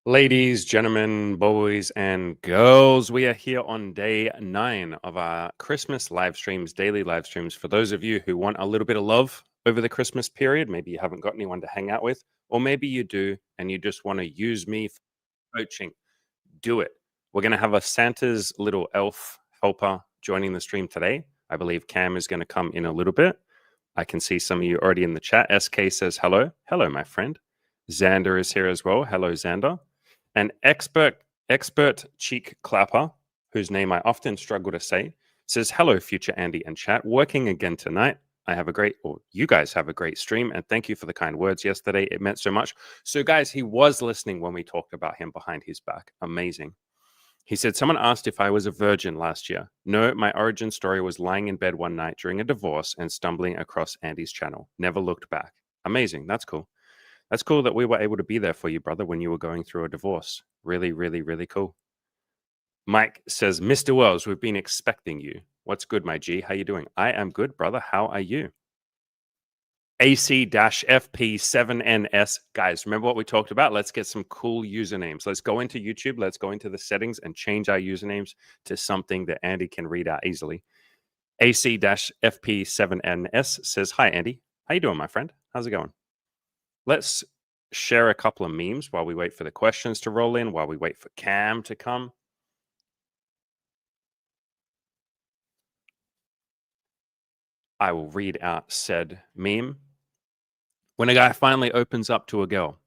Ladies, gentlemen, boys, and girls, we are here on day 9 of our Christmas live streams, daily live streams. For those of you who want a little bit of love over the Christmas period, maybe you haven't got anyone to hang out with, or maybe you do and you just want to use me for coaching, do it. We're going to have a Santa's little elf helper joining the stream today. I believe Cam is going to come in a little bit. I can see some of you already in the chat. SK says hello. Hello, my friend. Xander is here as well. Hello, Xander. An expert cheek clapper, whose name I often struggle to say, says, hello, future Andy and chat. Working again tonight. You guys have a great stream, and thank you for the kind words yesterday. It meant so much. So, guys, he was listening when we talked about him behind his back. Amazing. He said, someone asked if I was a virgin last year. No, my origin story was lying in bed one night during a divorce and stumbling across Andy's channel. Never looked back. Amazing. That's cool. That's cool that we were able to be there for you, brother, when you were going through a divorce. Really, really, really cool. Mike says, Mr. Wells, we've been expecting you. What's good, my G? How you doing? I am good, brother. How are you? AC-FP7NS. Guys, remember what we talked about? Let's get some cool usernames. Let's go into YouTube. Let's go into the settings and change our usernames to something that Andy can read out easily. AC-FP7NS says, hi, Andy. How you doing, my friend? How's it going? Let's share a couple of memes while we wait for the questions to roll in, while we wait for Cam to come. I will read out said meme. When a guy finally opens up to a girl,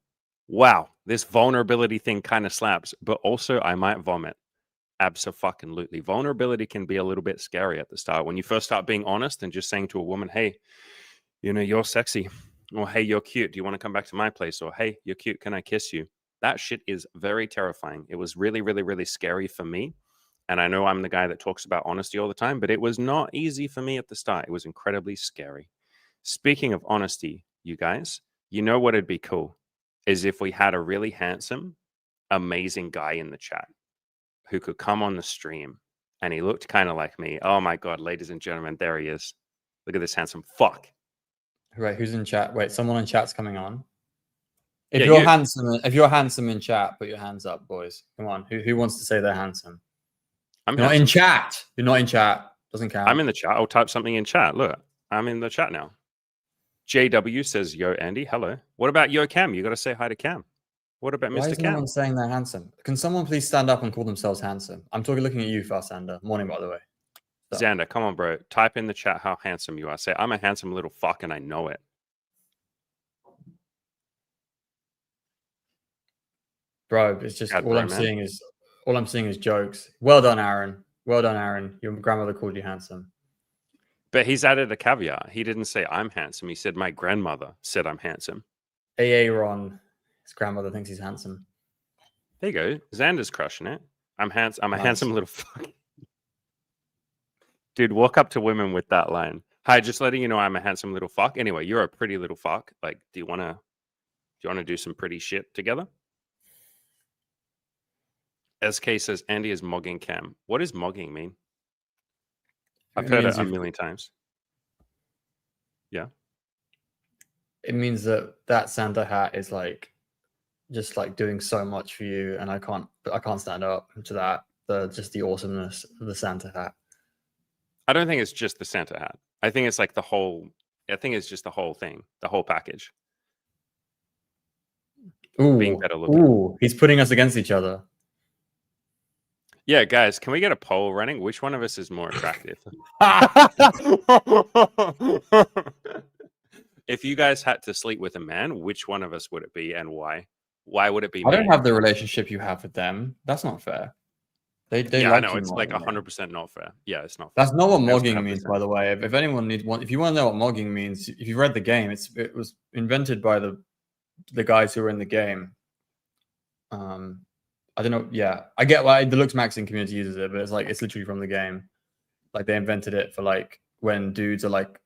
wow, this vulnerability thing kind of slaps, but also I might vomit. Abso-fucking-lutely. Vulnerability can be a little bit scary at the start. When you first start being honest and just saying to a woman, hey, you know, you're sexy. Or, hey, you're cute. Do you want to come back to my place? Or, hey, you're cute. Can I kiss you? That shit is very terrifying. It was really, really, really scary for me. And I know I'm the guy that talks about honesty all the time, but it was not easy for me at the start. It was incredibly scary. Speaking of honesty, you guys, you know what would be cool is if we had a really handsome, amazing guy in the chat who could come on the stream and he looked kind of like me. Oh my God, ladies and gentlemen, there he is. Look at this handsome fuck. Right, who's in chat? Wait, someone in chat's coming on. If Yeah, you're you. handsome in chat, put your hands up, boys. Come on. Who wants to say they're handsome? I'm You're not handsome. in chat. You're not in chat. Doesn't count. I'm in the chat. I'll type something in chat. Look, I'm in the chat now. JW says, yo, Andy, hello. What about yo, Cam? You got to say hi to Cam. What about Why Mr. is Cam? no one saying they're handsome? Can someone please stand up and call themselves handsome? I'm looking at you first, Xander. Morning, by the way. So. Xander, come on, bro. Type in the chat how handsome you are. Say, I'm a handsome little fuck and I know it. Bro, it's just all I'm seeing is jokes. Well done, Aaron. Well done, Aaron. Your grandmother called you handsome. But he's added a caveat. He didn't say I'm handsome. He said my grandmother said I'm handsome. Aaron, his grandmother thinks he's handsome. There you go. Xander's crushing it. I'm handsome. I'm a handsome little fuck. Dude, walk up to women with that line. Hi, just letting you know I'm a handsome little fuck. Anyway, you're a pretty little fuck. Like, do you want to do some pretty shit together? SK says Andy is mogging Cam. What does mogging mean? I've heard it a million times. Yeah. It means that Santa hat is like just like doing so much for you, and I can't stand up to that. Just the awesomeness of the Santa hat. I don't think it's just the Santa hat. I think it's like the whole. I think it's just the whole thing, the whole package. Ooh, being better looking. Ooh, he's putting us against each other. Yeah, guys, can we get a poll running? Which one of us is more attractive? If you guys had to sleep with a man, which one of us would it be and why? Why would it be me? I don't have the relationship you have with them. That's not fair. They yeah, like I know. you it's like 100% not fair. Yeah, it's not fair. That's not what mogging means, by the way. If anyone needs one, if you want to know what mogging means, if you've read the game, it was invented by the guys who were in the game. I don't know. Yeah, I get why the Lux Maxing community uses it, but it's literally from the game. Like they invented it for like when dudes are like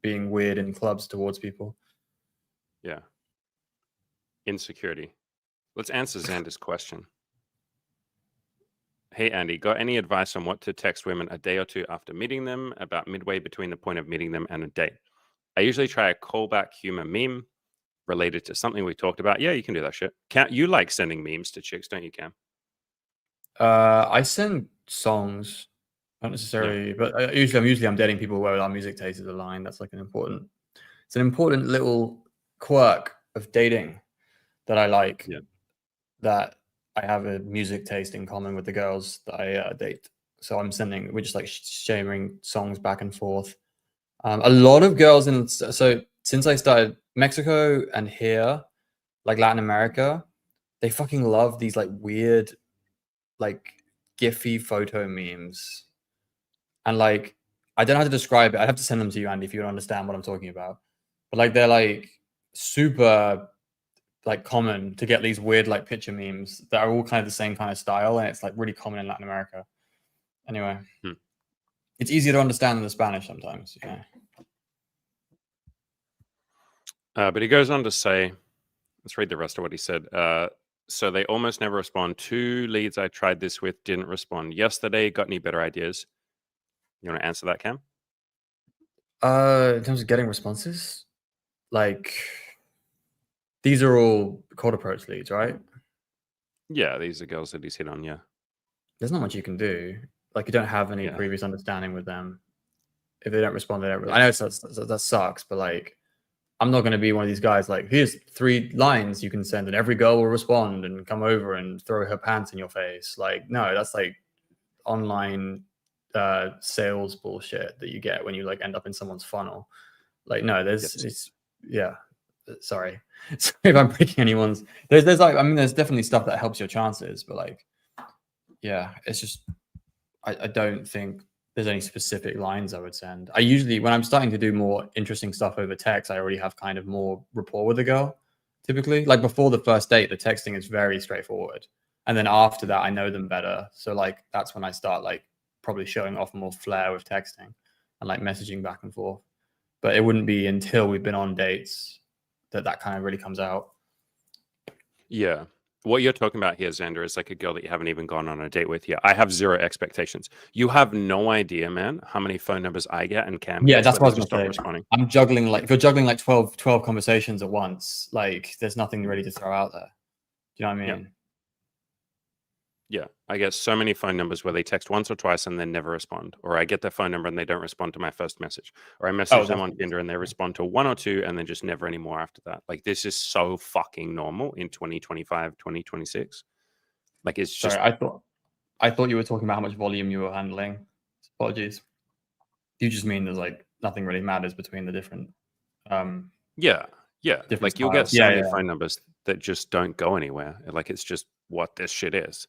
being weird in clubs towards people. Yeah. Insecurity. Let's answer Xander's question. Hey, Andy, got any advice on what to text women a day or two after meeting them, about midway between the point of meeting them and a date? I usually try a callback humor meme. related to something we talked about, yeah, you can do that shit. You like sending memes to chicks, don't you, Cam? I send songs, not Yeah. necessarily, but usually I'm dating people where our music taste is aligned. That's like it's an important little quirk of dating that I like. Yeah. That I have a music taste in common with the girls that I date. So we're just like sharing songs back and forth. A lot of girls so since I started Mexico and here, like Latin America, they fucking love these like weird, like giphy photo memes. And like, I don't know how to describe it. I'd have to send them to you, Andy, if you don't understand what I'm talking about. But like, they're like super like common to get these weird like picture memes that are all kind of the same kind of style, and it's like really common in Latin America. Anyway, it's easier to understand than the Spanish sometimes. Yeah. But he goes on to say, let's read the rest of what he said. So they almost never respond. 2 leads I tried this with didn't respond yesterday. Got any better ideas? You want to answer that, Cam? In terms of getting responses, like these are all cold approach leads, right? Yeah, these are girls that he's hit on. Yeah. There's not much you can do. Like you don't have any Yeah. previous understanding with them. If they don't respond, they don't. Yeah. I know that sucks, but like I'm not going to be one of these guys like, here's 3 lines you can send and every girl will respond and come over and throw her pants in your face. Like, no, that's like online sales bullshit that you get when you like end up in someone's funnel. Like, no, sorry. Sorry if I'm breaking anyone's. There's like, I mean, there's definitely stuff that helps your chances, but like, yeah, it's just, I don't think there's any specific lines I would send. I usually, when I'm starting to do more interesting stuff over text, I already have kind of more rapport with the girl. Typically, like before the first date, the texting is very straightforward, and then after that, I know them better. So like that's when I start like probably showing off more flair with texting and like messaging back and forth. But it wouldn't be until we've been on dates that kind of really comes out. Yeah. What you're talking about here, Xander, is like a girl that you haven't even gone on a date with yet. I have 0 expectations. You have no idea, man, how many phone numbers I get and Cam Yeah, gets that's where what I they was just gonna stop say. responding. I'm juggling like if you're juggling like 12 conversations at once, like there's nothing ready to throw out there. Do you know what I Yeah. mean? Yeah. I get so many phone numbers where they text once or twice and then never respond. Or I get their phone number and they don't respond to my first message. Or I message them on definitely. Tinder and they respond to 1 or 2 and then just never anymore after that. Like this is so fucking normal in 2025, 2026. Like it's just Sorry, I thought you were talking about how much volume you were handling. Apologies. You just mean there's like nothing really matters between the different yeah. Yeah. different Like you'll get styles. so Yeah, many yeah. phone numbers that just don't go anywhere. Like it's just what this shit is.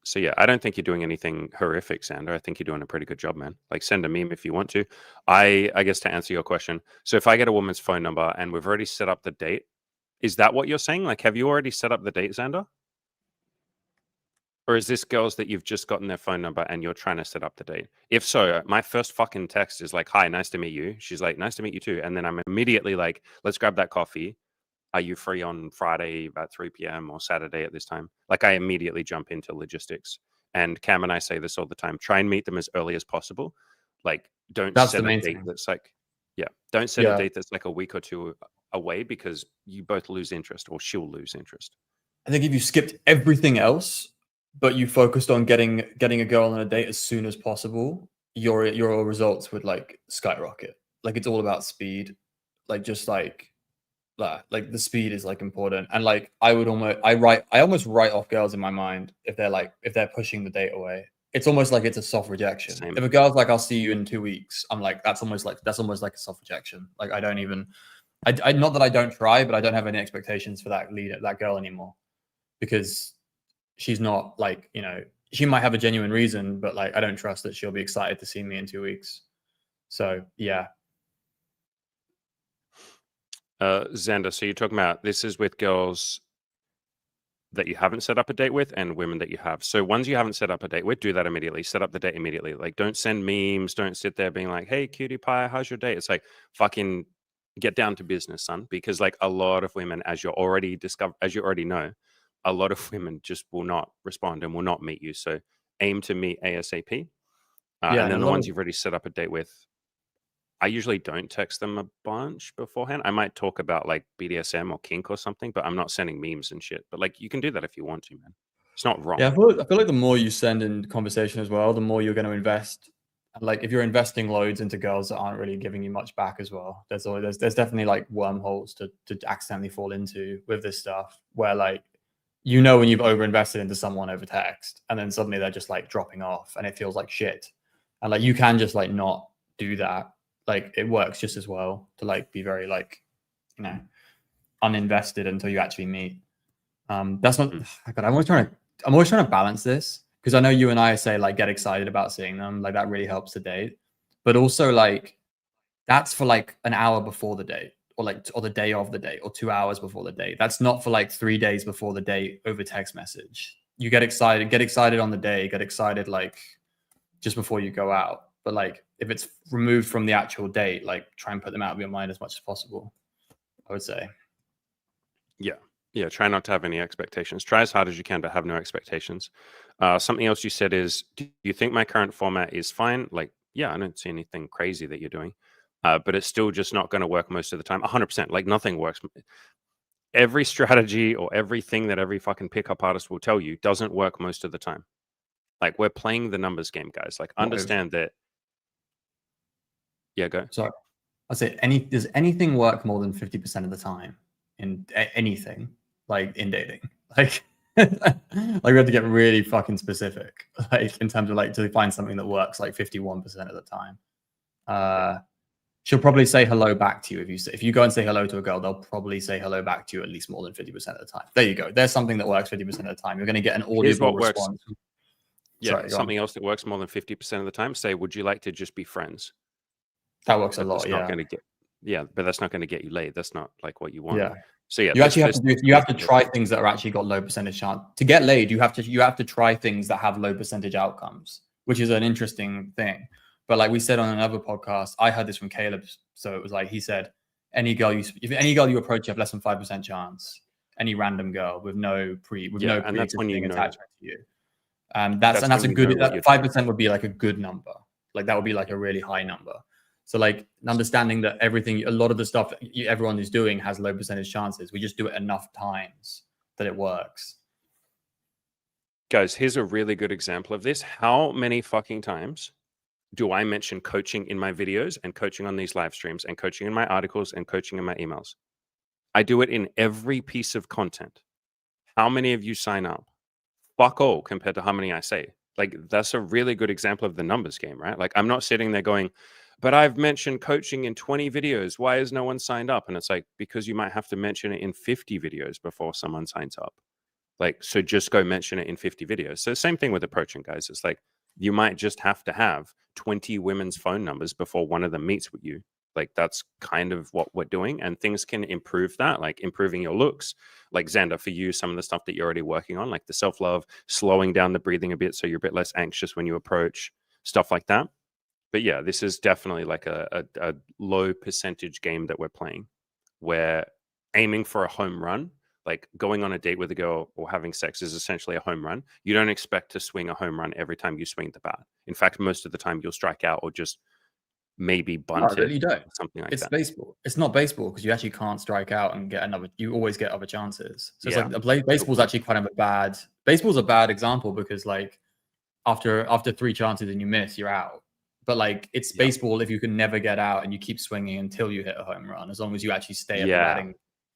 So yeah, I don't think you're doing anything horrific, Sander. I think you're doing a pretty good job, man. Like send a meme if you want to. I guess to answer your question, so if I get a woman's phone number and we've already set up the date, is that what you're saying? Like, have you already set up the date, Xander? Or is this girls that you've just gotten their phone number and you're trying to set up the date? If so, my first fucking text is like, "Hi, nice to meet you." She's like, "Nice to meet you too." And then I'm immediately like, "Let's grab that coffee. Are you free on Friday about 3 p.m. or Saturday at this time?" Like I immediately jump into logistics. And Cam and I say this all the time. Try and meet them as early as possible. Like don't That's the set a main date thing. that's like, yeah, don't set a Yeah. date that's like a week or 2 away because you both lose interest or she'll lose interest. I think if you skipped everything else, but you focused on getting a girl on a date as soon as possible, your results would like skyrocket. Like it's all about speed. Like just like that. Like the speed is like important. And like I almost write off girls in my mind if they're pushing the date away. It's almost like it's a soft rejection. Same. If a girl's like, I'll see you in 2 weeks, I'm like, that's almost like a soft rejection. Like I don't even I not that I don't try, but I don't have any expectations for that girl anymore. Because she's not like, she might have a genuine reason, but like I don't trust that she'll be excited to see me in 2 weeks. So yeah. Xander, so you're talking about this is with girls that you haven't set up a date with and women that you have. So ones you haven't set up a date with, do that immediately. Set up the date immediately. Like don't send memes. Don't sit there being like, "Hey, cutie pie, how's your date?" It's like fucking get down to business, son. Because like a lot of women, as you already know, a lot of women just will not respond and will not meet you. So aim to meet ASAP. Yeah, And and then a the lot ones of you've already set up a date with, I usually don't text them a bunch beforehand. I might talk about like BDSM or kink or something, but I'm not sending memes and shit. But like, you can do that if you want to, man. It's not wrong. Yeah, I feel like the more you send in conversation as well, the more you're going to invest. Like if you're investing loads into girls that aren't really giving you much back as well, there's definitely like wormholes to accidentally fall into with this stuff where like when you've overinvested into someone over text and then suddenly they're just like dropping off and it feels like shit. And like you can just like not do that. Like it works just as well to like be very like, uninvested until you actually meet. That's not God, I'm always trying to balance this because I know you and I say like get excited about seeing them, like that really helps the date. But also like that's for like an hour before the date or the day of the date or 2 hours before the date. That's not for like 3 days before the date over text message. You get excited on the day, get excited like just before you go out. But like if it's removed from the actual date, like try and put them out of your mind as much as possible, I would say. Yeah, try not to have any expectations. Try as hard as you can to have no expectations. Something else you said is, do you think my current format is fine? Like, yeah, I don't see anything crazy that you're doing, but it's still just not going to work most of the time. 100%, like nothing works. Every strategy or everything that every fucking pickup artist will tell you doesn't work most of the time. Like, we're playing the numbers game, guys. Like, understand that. Yeah, go. Sorry. I'd say does anything work more than 50% of the time in anything, like in dating? Like, like we have to get really fucking specific, like in terms of like to find something that works like 51% of the time. She'll probably say hello back to you if you go and say hello to a girl, they'll probably say hello back to you at least more than 50% of the time. There you go. There's something that works 50% of the time. You're going to get an audible response. Yeah, sorry, something else that works more than 50% of the time. Say, would you like to just be friends? That works a lot. Yeah. But that's not going to get you laid. That's not like what you want. Yeah. So yeah, you have to try things that are actually got low percentage chance to get laid. You have to try things that have low percentage outcomes, which is an interesting thing. But like we said on another podcast, I heard this from Caleb. So it was like he said, if any girl you approach, you have less than 5% chance. Any random girl with no pre-existing attachment to you. That's a good. 5% would be like a good number. Like that would be like a really high number. So like understanding that a lot of the stuff everyone is doing has low percentage chances. We just do it enough times that it works. Guys, here's a really good example of this. How many fucking times do I mention coaching in my videos and coaching on these live streams and coaching in my articles and coaching in my emails? I do it in every piece of content. How many of you sign up? Fuck all compared to how many I say. Like, that's a really good example of the numbers game, right? Like, I'm not sitting there going, but I've mentioned coaching in 20 videos. Why is no one signed up? And it's like, because you might have to mention it in 50 videos before someone signs up. Like, so just go mention it in 50 videos. So same thing with approaching, guys. It's like, you might just have to have 20 women's phone numbers before one of them meets with you. Like, that's kind of what we're doing. And things can improve that, like improving your looks. Like Xander, for you, some of the stuff that you're already working on, like the self-love, slowing down the breathing a bit so you're a bit less anxious when you approach, stuff like that. But yeah, this is definitely like a low percentage game that we're playing. We're aiming for a home run. Like going on a date with a girl or having sex is essentially a home run. You don't expect to swing a home run every time you swing the bat. In fact, most of the time you'll strike out or just maybe bunt it. You don't. Something like that. It's baseball. It's not baseball because you actually can't strike out and get another. You always get other chances. So it's like baseball's actually kind of baseball's a bad example because like after 3 chances and you miss, you're out. But like it's baseball if you can never get out and you keep swinging until you hit a home run, as long as you actually stay at the batting.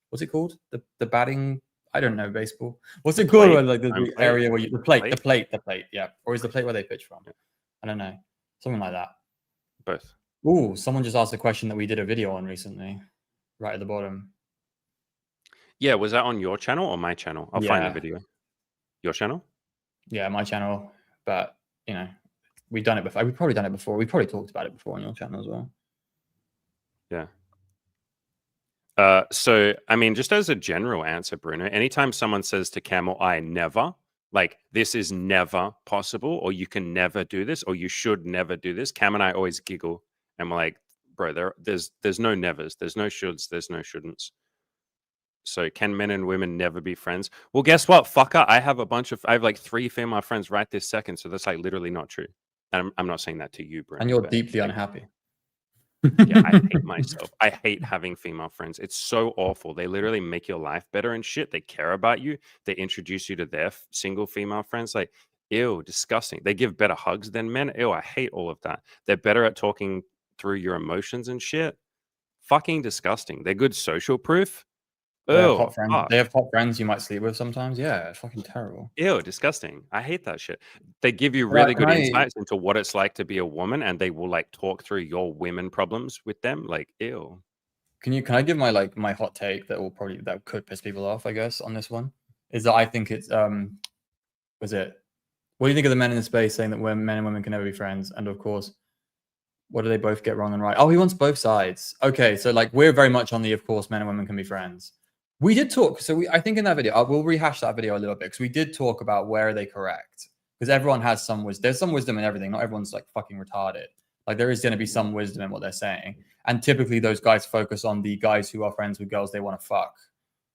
What's it called? The batting? I don't know baseball. What's it called? Like the area where the plate. Yeah, or is the plate where they pitch from? I don't know. Something like that. Both. Ooh, someone just asked a question that we did a video on recently, right at the bottom. Yeah, was that on your channel or my channel? I'll find the video. Your channel? Yeah, my channel. But we've done it before. We've probably done it before. We probably talked about it before on your channel as well. Yeah. So, I mean, just as a general answer, Bruno, anytime someone says to Cam or I never, like this is never possible, or you can never do this, or you should never do this, Cam and I always giggle and we're like, bro, there's no nevers, there's no shoulds, there's no shouldn'ts. So can men and women never be friends? Well, guess what, fucker? I have like 3 female friends right this second, so that's like literally not true. And I'm not saying that to you, Bruno. And you're deeply unhappy. Yeah, I hate myself. I hate having female friends. It's so awful. They literally make your life better and shit. They care about you. They introduce you to their single female friends. Like, ew, disgusting. They give better hugs than men. Ew, I hate all of that. They're better at talking through your emotions and shit. Fucking disgusting. They're good social proof. They have Ew, hot friends. fuck. They have hot friends you might sleep with sometimes. Yeah, it's fucking terrible. Ew, disgusting. I hate that shit. They give you Can I, really can good I insights into what it's like to be a woman, and they will like talk through your women problems with them. Like, ew. can I give my my hot take that could piss people off, I guess, on this one? Is that I think it's was it what do you think of the men in the space saying that men and women can never be friends? And of course, what do they both get wrong and right? Oh, he wants both sides. Okay, so like we're very much on the of course men and women can be friends. We did talk, so I think in that video, I will rehash that video a little bit because we did talk about where are they correct. Because everyone has some wisdom. There's some wisdom in everything. Not everyone's like fucking retarded. Like there is going to be some wisdom in what they're saying. And typically those guys focus on the guys who are friends with girls they want to fuck,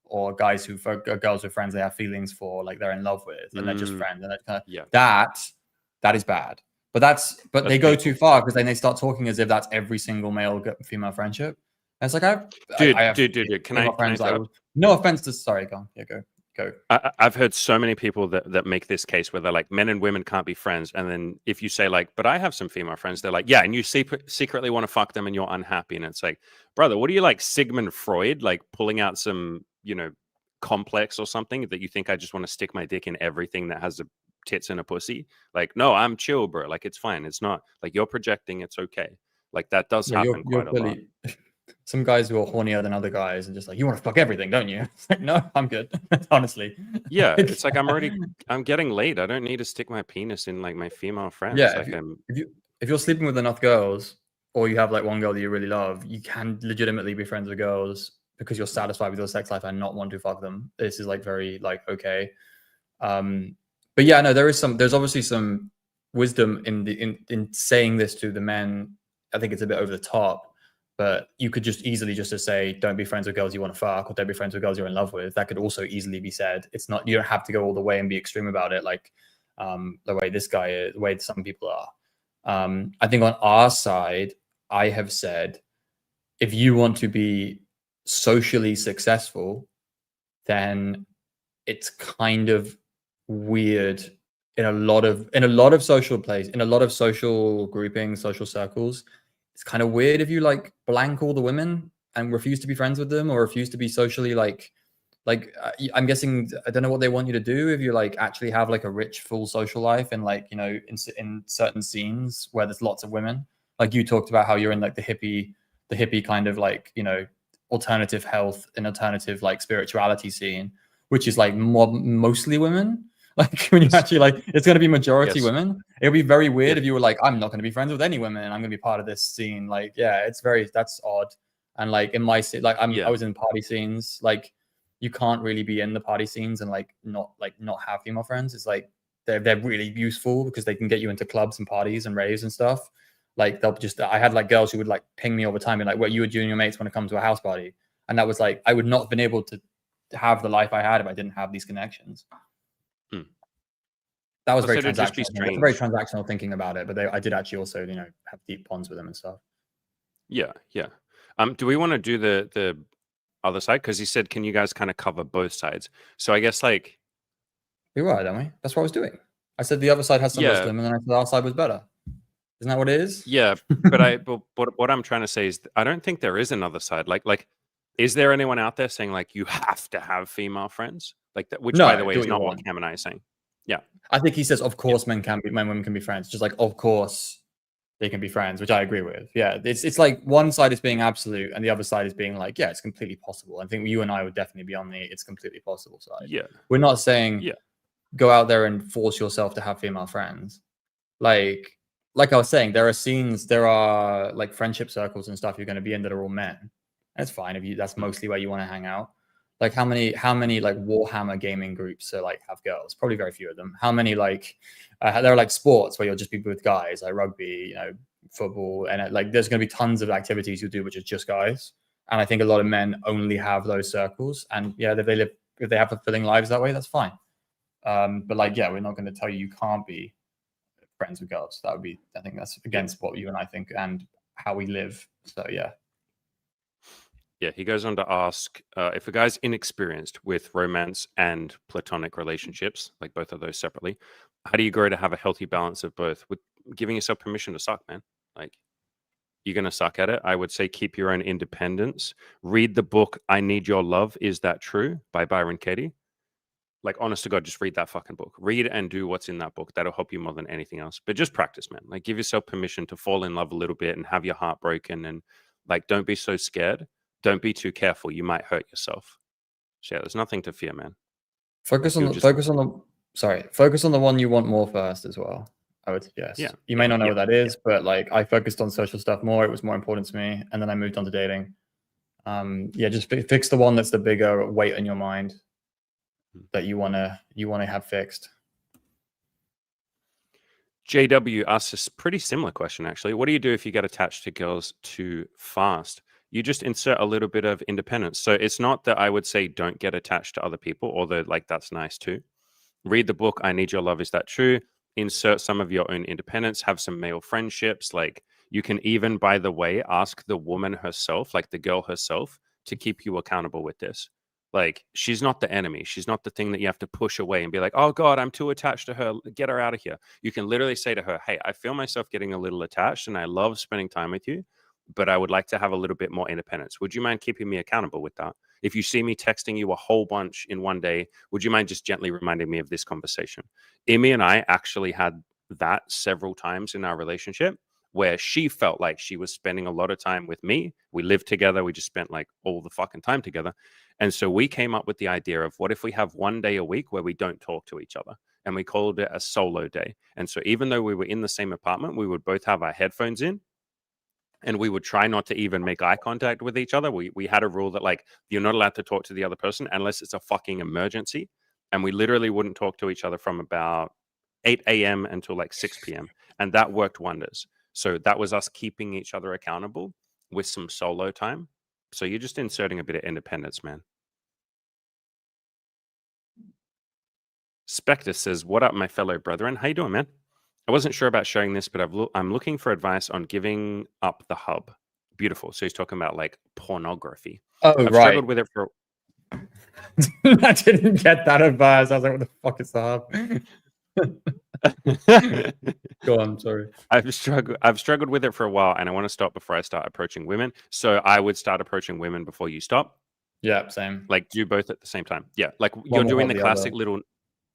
or guys who girls with friends they have feelings for, like they're in love with, and they're just friends. And that kind of, Yeah. that is bad. But That's they go painful. too far because then they start talking as if that's every single male female friendship. And it's like I have Dude, can I friends that I interrupt? would, no offense to, sorry, go on. Yeah, go. I've heard so many people that make this case where they're like, men and women can't be friends, and then if you say like, but I have some female friends, they're like, yeah, and you secretly want to fuck them, and you're unhappy, and it's like, brother, what are you like, Sigmund Freud, like pulling out some complex or something that you think I just want to stick my dick in everything that has a tits and a pussy? Like, no, I'm chill, bro. Like, it's fine. It's not like you're projecting. It's okay. Like that does Yeah, happen you're quite a lot. clearly some guys who are hornier than other guys and just like, you want to fuck everything, don't you? It's like, no, I'm good. Honestly. Yeah, it's like I'm getting late. I don't need to stick my penis in like my female friends. Yeah, Like I'm if you're sleeping with enough girls, or you have like one girl that you really love, you can legitimately be friends with girls because you're satisfied with your sex life and not want to fuck them. This is like very like okay. But yeah, no, there's obviously some wisdom in saying this to the men. I think it's a bit over the top, but you could just easily just say, don't be friends with girls you want to fuck, or don't be friends with girls you're in love with. That could also easily be said. It's not, you don't have to go all the way and be extreme about it, like the way this guy is, the way some people are. I think on our side, I have said, if you want to be socially successful, then it's kind of weird in a lot of social places, in a lot of social groupings, social circles. It's kind of weird if you like blank all the women and refuse to be friends with them, or refuse to be socially I'm guessing, I don't know what they want you to do if you like actually have like a rich full social life and like, you know, in certain scenes where there's lots of women. Like you talked about how you're in like the hippie kind of like, you know, alternative health and alternative like spirituality scene, which is like mostly women. Like when you actually like, it's going to be majority women. It'll be very weird if you were like, I'm not going to be friends with any women and I'm going to be part of this scene. Like, yeah, that's odd. And like in my like I was in party scenes, like you can't really be in the party scenes and like not have female friends. It's like they're really useful because they can get you into clubs and parties and raves and stuff. Like I had like girls who would like ping me all the time and like, what you would do and your mates want to come to a house party. And that was like, I would not have been able to have the life I had if I didn't have these connections. That was very transactional. It's very transactional thinking about it, but I did actually also, you know, have deep bonds with them and stuff. Yeah. Do we want to do the other side? Because he said, can you guys kind of cover both sides? So I guess like we were, don't we? That's what I was doing. I said the other side has some wisdom, and then I said our side was better. Isn't that what it is? Yeah, but what I'm trying to say is I don't think there is another side. Like, is there anyone out there saying like you have to have female friends like that? Which, by the way, is not what Cam and I are saying. Yeah, I think he says, of course, men and women can be friends. Just like, of course, they can be friends, which I agree with. Yeah, it's like one side is being absolute, and the other side is being like, yeah, it's completely possible. I think you and I would definitely be on the it's completely possible side. Yeah, we're not saying go out there and force yourself to have female friends. Like I was saying, there are like friendship circles and stuff you're going to be in that are all men. That's fine if that's mostly where you want to hang out. Like how many like Warhammer gaming groups are like have girls? Probably very few of them. How many like there are like sports where you'll just be with guys, like rugby, you know, football, and like there's going to be tons of activities you do which is just guys. And I think a lot of men only have those circles. And yeah, if they have fulfilling lives that way, that's fine. But like, yeah, we're not going to tell you can't be friends with girls. That would be, I think that's against what you and I think. And how we live. So yeah. Yeah, he goes on to ask if a guy's inexperienced with romance and platonic relationships, like both of those separately, how do you grow to have a healthy balance of both with giving yourself permission to suck, man? Like, you're going to suck at it. I would say keep your own independence. Read the book I Need Your Love, Is That True by Byron Katie. Like, honest to God, just read that fucking book. Read and do what's in that book. That'll help you more than anything else. But just practice, man. Like, give yourself permission to fall in love a little bit and have your heart broken. And like, don't be so scared. Don't be too careful. You might hurt yourself. So yeah, there's nothing to fear, man. Focus on You'll the just focus on the one you want more first as well. I would yeah, suggest. You may not know yeah, what that is, but like I focused on social stuff more. It was more important to me, and then I moved on to dating. Yeah, just fix the one that's the bigger weight in your mind that you wanna have fixed. JW asks a pretty similar question, actually. What do you do if you get attached to girls too fast? You just insert a little bit of independence. So it's not that I would say don't get attached to other people, although like that's nice too. Read the book I Need Your Love, Is That True? Insert some of your own independence, have some male friendships. Like you can even, by the way, ask the woman herself, like the girl herself, to keep you accountable with this. Like she's not the enemy. She's not the thing that you have to push away and be like, oh God, I'm too attached to her. Get her out of here. You can literally say to her, hey, I feel myself getting a little attached and I love spending time with you, but I would like to have a little bit more independence. Would you mind keeping me accountable with that? If you see me texting you a whole bunch in one day, would you mind just gently reminding me of this conversation? Amy and I actually had that several times in our relationship where she felt like she was spending a lot of time with me. We lived together. We just spent like all the fucking time together. And so we came up with the idea of what if we have one day a week where we don't talk to each other? And we called it a solo day. And so even though we were in the same apartment, we would both have our headphones in and we would try not to even make eye contact with each other. We had a rule that like you're not allowed to talk to the other person unless it's a fucking emergency. And we literally wouldn't talk to each other from about 8 a.m. until like 6 p.m. And that worked wonders. So that was us keeping each other accountable with some solo time. So you're just inserting a bit of independence, man. Spectre says, what up, my fellow brethren? How you doing, man? I wasn't sure about sharing this, but I'm looking for advice on giving up the hub. Beautiful. So he's talking about like pornography. Oh, I've right. struggled with it for... I didn't get that advice. I was like, what the fuck is that? Go on, sorry. I've struggled with it for a while, and I want to stop before I start approaching women. So I would start approaching women before you stop. Yeah, same. Like do both at the same time. Yeah, like you're doing the classic little...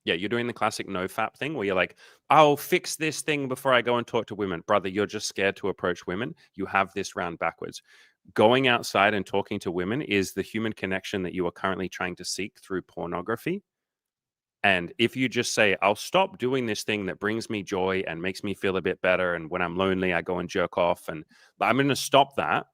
Yeah, you're doing the classic no-fap thing where you're like, I'll fix this thing before I go and talk to women. Brother, you're just scared to approach women. You have this round backwards. Going outside and talking to women is the human connection that you are currently trying to seek through pornography. And if you just say, I'll stop doing this thing that brings me joy and makes me feel a bit better, and when I'm lonely, I go and jerk off, and I'm going to stop that.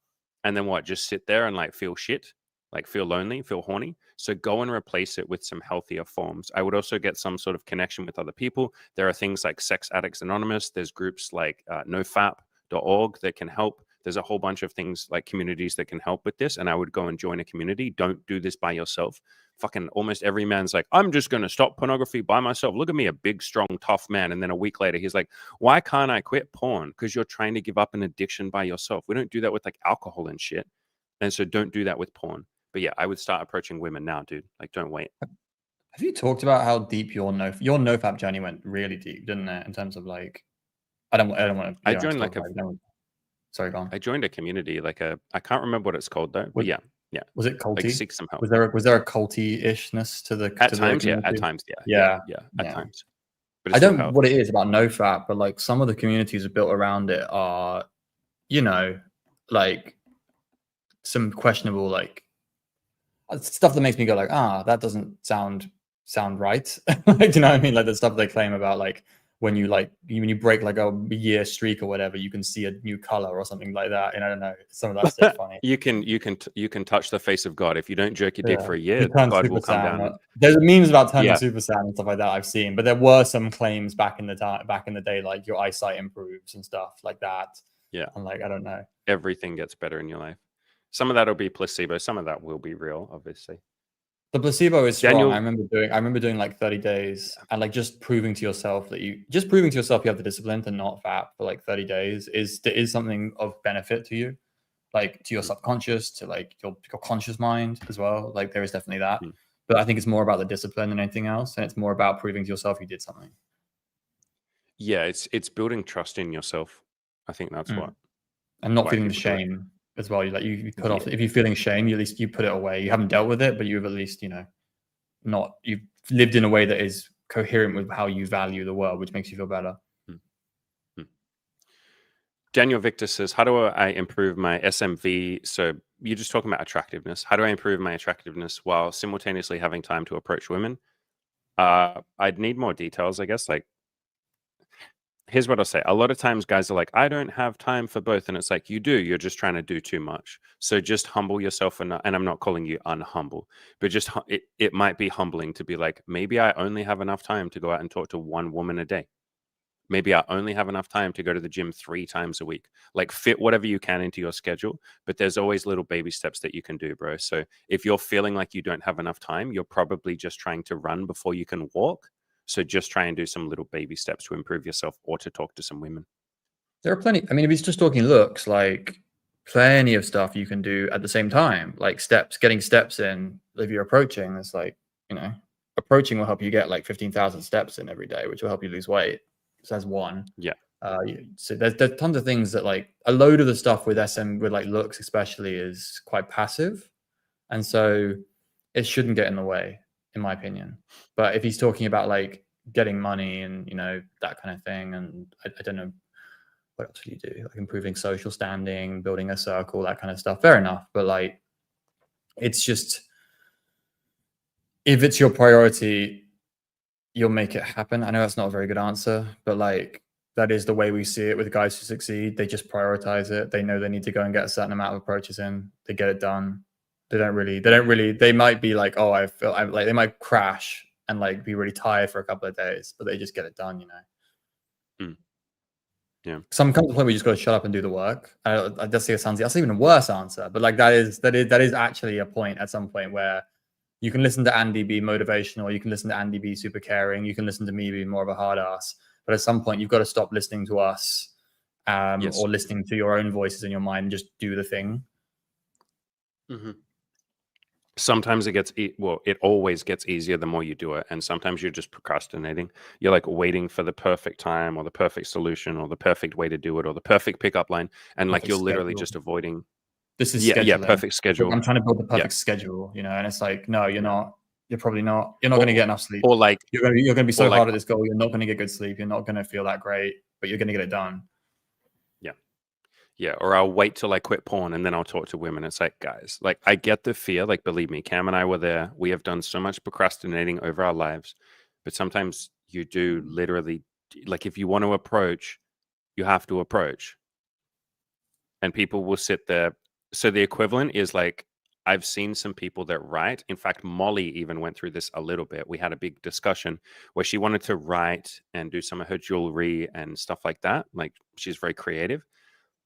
And then what? Just sit there and like feel shit, like feel lonely, feel horny. So go and replace it with some healthier forms. I would also get some sort of connection with other people. There are things like Sex Addicts Anonymous. There's groups like nofap.org that can help. There's a whole bunch of things like communities that can help with this. And I would go and join a community. Don't do this by yourself. Fucking almost every man's like, I'm just going to stop pornography by myself. Look at me, a big, strong, tough man. And then a week later, he's like, why can't I quit porn? Because you're trying to give up an addiction by yourself. We don't do that with like alcohol and shit. And so don't do that with porn. But yeah, I would start approaching women now, dude. Like, don't wait. Have you talked about how deep your nofap journey went? Really deep, didn't it? In terms of like, I don't want to. I joined like Sorry, go on. I joined a community, like I can't remember what it's called though. But yeah. Was it culty? Like seek some help. Was there a culty-ishness to the at times? Yeah, at times, yeah. At times. But I don't know what it is about nofap, but like some of the communities built around it are, you know, like some questionable like stuff that makes me go like, that doesn't sound right. Like, you know what I mean? Like the stuff they claim about like when you break like a year streak or whatever, you can see a new color or something like that. And I don't know, some of that stuff funny. You can touch the face of God if you don't jerk your dick for a year. God will come down. There's memes about turning Super Saiyan and stuff like that I've seen, but there were some claims back in the day, like your eyesight improves and stuff like that. Yeah, I'm like, I don't know. Everything gets better in your life. Some of that will be placebo. Some of that will be real, obviously. The placebo is strong. Daniel, I remember doing like 30 days and like just proving to yourself you have the discipline to not fap for like 30 days is something of benefit to you, like to your mm, subconscious, to like your conscious mind as well. Like there is definitely that. mm. But I think it's more about the discipline than anything else. And it's more about proving to yourself you did something. Yeah, it's building trust in yourself. I think that's Mm. what And not why feeling the people do it. shame as well. You put off, Yeah. if you're feeling shame, you at least you put it away. You haven't dealt with it, but you've at least, not you've lived in a way that is coherent with how you value the world, which makes you feel better. Mm, mm. Daniel Victor says, "How do I improve my SMV?" So you're just talking about attractiveness. How do I improve my attractiveness while simultaneously having time to approach women? I'd need more details, I guess. Like, here's what I'll say. A lot of times guys are like, I don't have time for both. And it's like, you do, you're just trying to do too much. So just humble yourself. And I'm not calling you unhumble, but just, it might be humbling to be like, maybe I only have enough time to go out and talk to one woman a day. Maybe I only have enough time to go to the gym 3 times a week. Like, fit whatever you can into your schedule, but there's always little baby steps that you can do, bro. So if you're feeling like you don't have enough time, you're probably just trying to run before you can walk. So just try and do some little baby steps to improve yourself or to talk to some women. There are plenty. I mean, if he's just talking looks, like plenty of stuff you can do at the same time, like getting steps in. If you're approaching, it's like, approaching will help you get like 15,000 steps in every day, which will help you lose weight. So that's one. Yeah. So there's tons of things that, like, a load of the stuff with with like looks especially is quite passive, and so it shouldn't get in the way, in my opinion. But if he's talking about like getting money and that kind of thing, and I don't know what else do you do, like improving social standing, building a circle, that kind of stuff, fair enough. But like, it's just, if it's your priority, you'll make it happen. I know that's not a very good answer, but like, that is the way we see it with guys who succeed. They just prioritize it. They know they need to go and get a certain amount of approaches in. They get it done. They might be like, oh, I'm like, they might crash and like be really tired for a couple of days, but they just get it done, Mm. Yeah. Some comes to the point where you just got to shut up and do the work. That's even a worse answer, but like that is actually a point at some point where you can listen to Andy be motivational, you can listen to Andy be super caring, you can listen to me be more of a hard ass. But at some point, you've got to stop listening to us, Yes. or listening to your own voices in your mind and just do the thing. Mm-hmm. Sometimes it always gets easier the more you do it. And sometimes you're just procrastinating. You're like waiting for the perfect time or the perfect solution or the perfect way to do it or the perfect pickup line. And like, you're literally just avoiding. This is Yeah, scheduling. perfect schedule. I'm trying to build the perfect schedule, and it's like, no, you're not. You're probably not. You're not going to get enough sleep. Or like, you're going to be so hard at this goal. You're not going to get good sleep. You're not going to feel that great, but you're going to get it done. Yeah, or I'll wait till I quit porn and then I'll talk to women. It's like, guys, like, I get the fear. Like, believe me, Cam and I were there. We have done so much procrastinating over our lives, but sometimes you do literally, like, if you want to approach, you have to approach, and people will sit there. So the equivalent is like, I've seen some people that write. In fact, Molly even went through this a little bit. We had a big discussion where she wanted to write and do some of her jewelry and stuff like that. Like, she's very creative.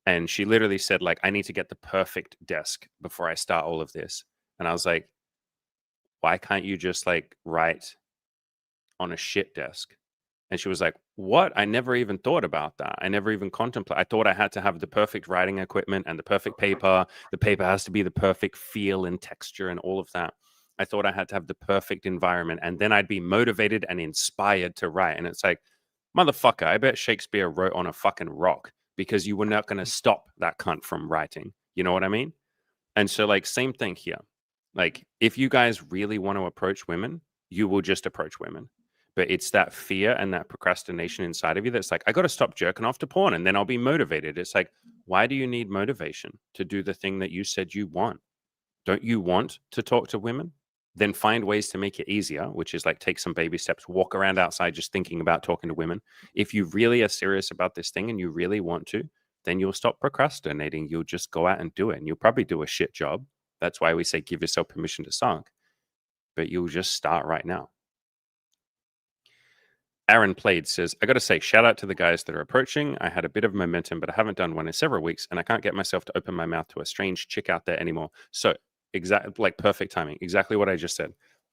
And she literally said, like, I need to get the perfect desk before I start all of this. And I was like, why can't you just like write on a shit desk? And she was like, what? I never even thought about that. I never even contemplated. I thought I had to have the perfect writing equipment and the perfect paper. The paper has to be the perfect feel and texture and all of that. I thought I had to have the perfect environment, and then I'd be motivated and inspired to write. And it's like, motherfucker, I bet Shakespeare wrote on a fucking rock, because you were not going to stop that cunt from writing. You know what I mean? And so, like, same thing here. Like, if you guys really want to approach women, you will just approach women. But it's that fear and that procrastination inside of you that's like, I got to stop jerking off to porn and then I'll be motivated. It's like, why do you need motivation to do the thing that you said you want? Don't you want to talk to women? Then find ways to make it easier, which is like, take some baby steps, walk around outside just thinking about talking to women. If you really are serious about this thing and you really want to, then you'll stop procrastinating. You'll just go out and do it. And you'll probably do a shit job. That's why we say give yourself permission to suck. But you'll just start right now. Aaron Played says, I got to say, shout out to the guys that are approaching. I had a bit of momentum, but I haven't done one in several weeks, and I can't get myself to open my mouth to a strange chick out there anymore. So, exactly, like, perfect timing. Exactly what I just said.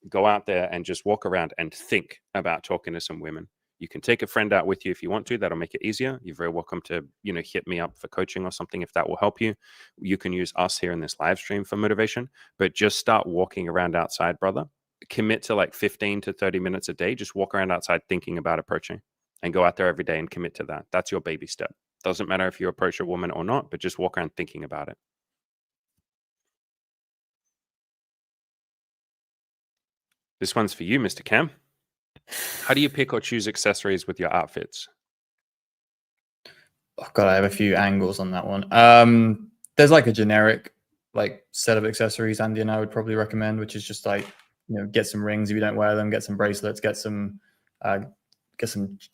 go out there and just walk around and think about talking to some women. You can take a friend out with you if you want to. That'll make it easier. You're very welcome to, hit me up for coaching or something if that will help you. You can use us here in this live stream for motivation, but just start walking around outside, brother. Commit to like 15 to 30 minutes a day. Just walk around outside thinking about approaching, and go out there every day and commit to that. That's your baby step. Doesn't matter if you approach a woman or not, but just walk around thinking about it. This one's for you, Mr. Cam. How do you pick or choose accessories with your outfits? Oh God, I have a few angles on that one. There's like a generic like set of accessories Andy and I would probably recommend, which is just like, get some rings if you don't wear them, get some bracelets, get some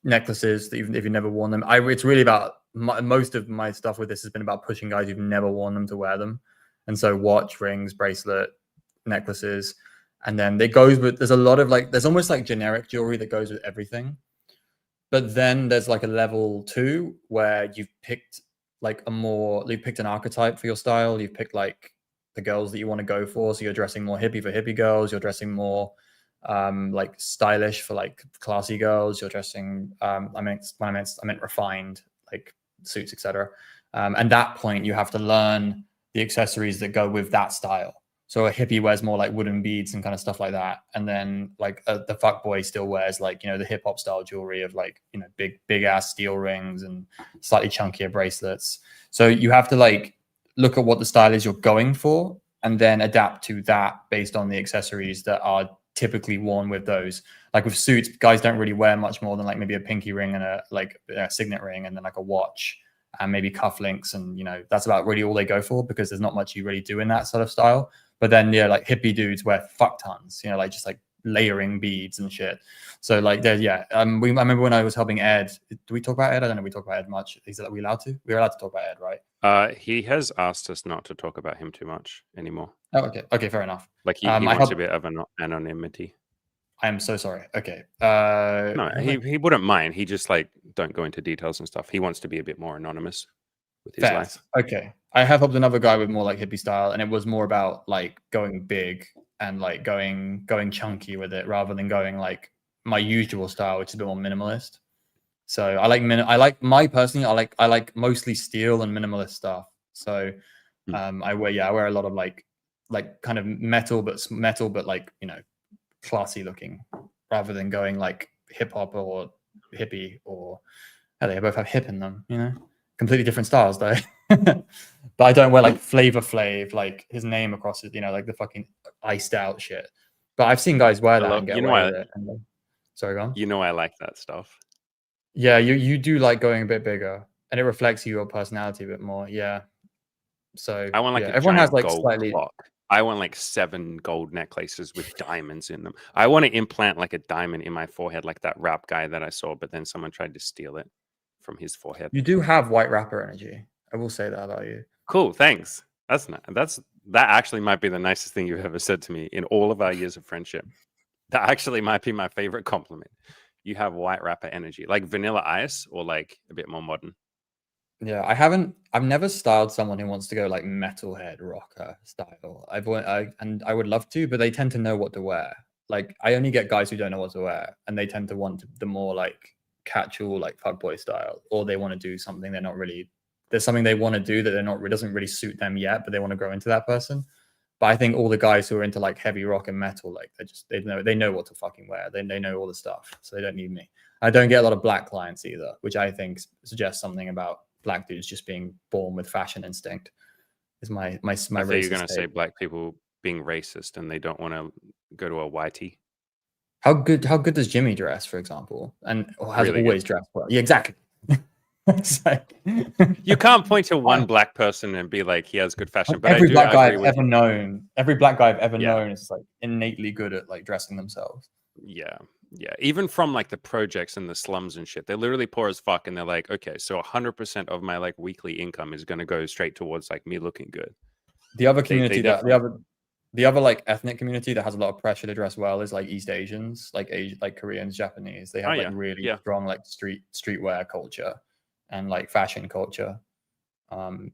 necklaces that even if you've never worn them. It's really about most of my stuff with this has been about pushing guys who've never worn them to wear them. And so watch, rings, bracelet, necklaces. And then it goes with, there's a lot of like, there's almost like generic jewelry that goes with everything. But then there's like a level 2 where you've picked you've picked an archetype for your style. You've picked like the girls that you want to go for. So you're dressing more hippie for hippie girls. You're dressing more like stylish for like classy girls. You're dressing, I meant refined, like suits, etc. And that point, you have to learn the accessories that go with that style. So a hippie wears more like wooden beads and kind of stuff like that. And then like the fuckboy still wears like, the hip hop style jewelry of like, big ass steel rings and slightly chunkier bracelets. So you have to like look at what the style is you're going for and then adapt to that based on the accessories that are typically worn with those. Like with suits, guys don't really wear much more than like maybe a pinky ring and a signet ring and then like a watch and maybe cufflinks. And, that's about really all they go for because there's not much you really do in that sort of style. But then, like hippie dudes wear fuck tons, like just like layering beads and shit. So like, I remember when I was helping Ed. Do we talk about Ed? I don't know. We talk about Ed much. Are we allowed to? We're allowed to talk about Ed, right? He has asked us not to talk about him too much anymore. Oh, okay. Okay, fair enough. Like he wants a bit of an anonymity. I am so sorry. Okay. No, he wouldn't mind. He just like don't go into details and stuff. He wants to be a bit more anonymous with his life. Okay. I have helped another guy with more like hippie style, and it was more about like going big and like going chunky with it rather than going like my usual style, which is a bit more minimalist. So I like mostly steel and minimalist stuff. So I wear a lot of like kind of metal, but like, classy looking rather than going like hip hop or hippie or they both have hip in them, completely different styles though. But I don't wear like Flavor Flav, like his name across it, like the fucking iced out shit. But I've seen guys wear that and get away with it. Sorry, go on. I like that stuff. Yeah, you do like going a bit bigger, and it reflects your personality a bit more. Yeah. So I want like everyone has like slightly clock. I want like 7 gold necklaces with diamonds in them. I want to implant like a diamond in my forehead, like that rap guy that I saw, but then someone tried to steal it from his forehead. You do have white rapper energy. I will say that about you. Cool, thanks. That actually might be the nicest thing you've ever said to me in all of our years of friendship. That actually might be my favorite compliment. You have white rapper energy, like Vanilla Ice, or like a bit more modern. Yeah, I've never styled someone who wants to go like metalhead rocker style. I would love to, but they tend to know what to wear. Like I only get guys who don't know what to wear, and they tend to want the more like casual, like fuckboy style, or they want to do something there's something they want to do that it doesn't really suit them yet, but they want to grow into that person. But I think all the guys who are into like heavy rock and metal, like they know what to fucking wear. They know all the stuff, so they don't need me. I don't get a lot of black clients either, which I think suggests something about black dudes just being born with fashion instinct. Is my I thought you're going to say black people being racist and they don't want to go to a YT. How good does Jimmy dress, for example, and has really always dressed well? Yeah, exactly. You can't point to one black person and be like he has good fashion, but every black guy I've ever known is like innately good at like dressing themselves. Yeah, even from like the projects and the slums and shit, they're literally poor as fuck, and they're like, okay, so 100% of my like weekly income is going to go straight towards like me looking good. The other community the other like ethnic community that has a lot of pressure to dress well is like East Asians, like Koreans, Japanese. They have really strong like streetwear culture and like fashion culture.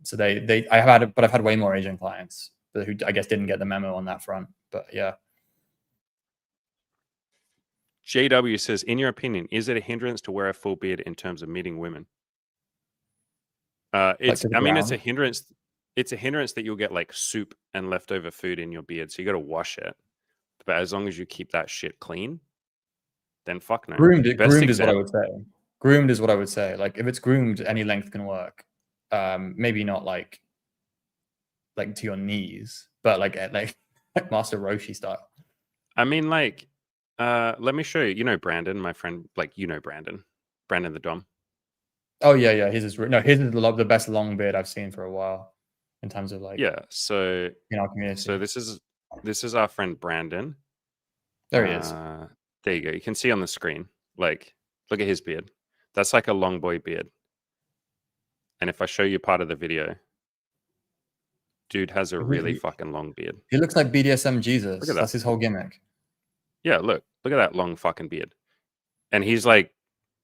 So I've had way more Asian clients who I guess didn't get the memo on that front. But yeah. JW says, in your opinion, is it a hindrance to wear a full beard in terms of meeting women? Like to the I mean, it's a ground. hindrance. It's a hindrance that you'll get like soup and leftover food in your beard, so you got to wash it. But as long as you keep that shit clean, then fuck no. Best Groomed is what I example. would say. Groomed is what I would say. Like if it's groomed, any length can work. Maybe not like to your knees, but like Master Roshi style. I mean, like, let me show you. You know Brandon, my friend. Like, you know Brandon the Dom. Oh yeah. His is the best long beard I've seen for a while, in terms of like So in our community. so this is our friend Brandon. There he is. There you go. You can see on the screen. Like, look at his beard. That's like a long boy beard. And if I show you part of the video, dude has a really fucking long beard. He looks like BDSM Jesus. Look at that. That's his whole gimmick. Yeah, look at that long fucking beard. And he's like,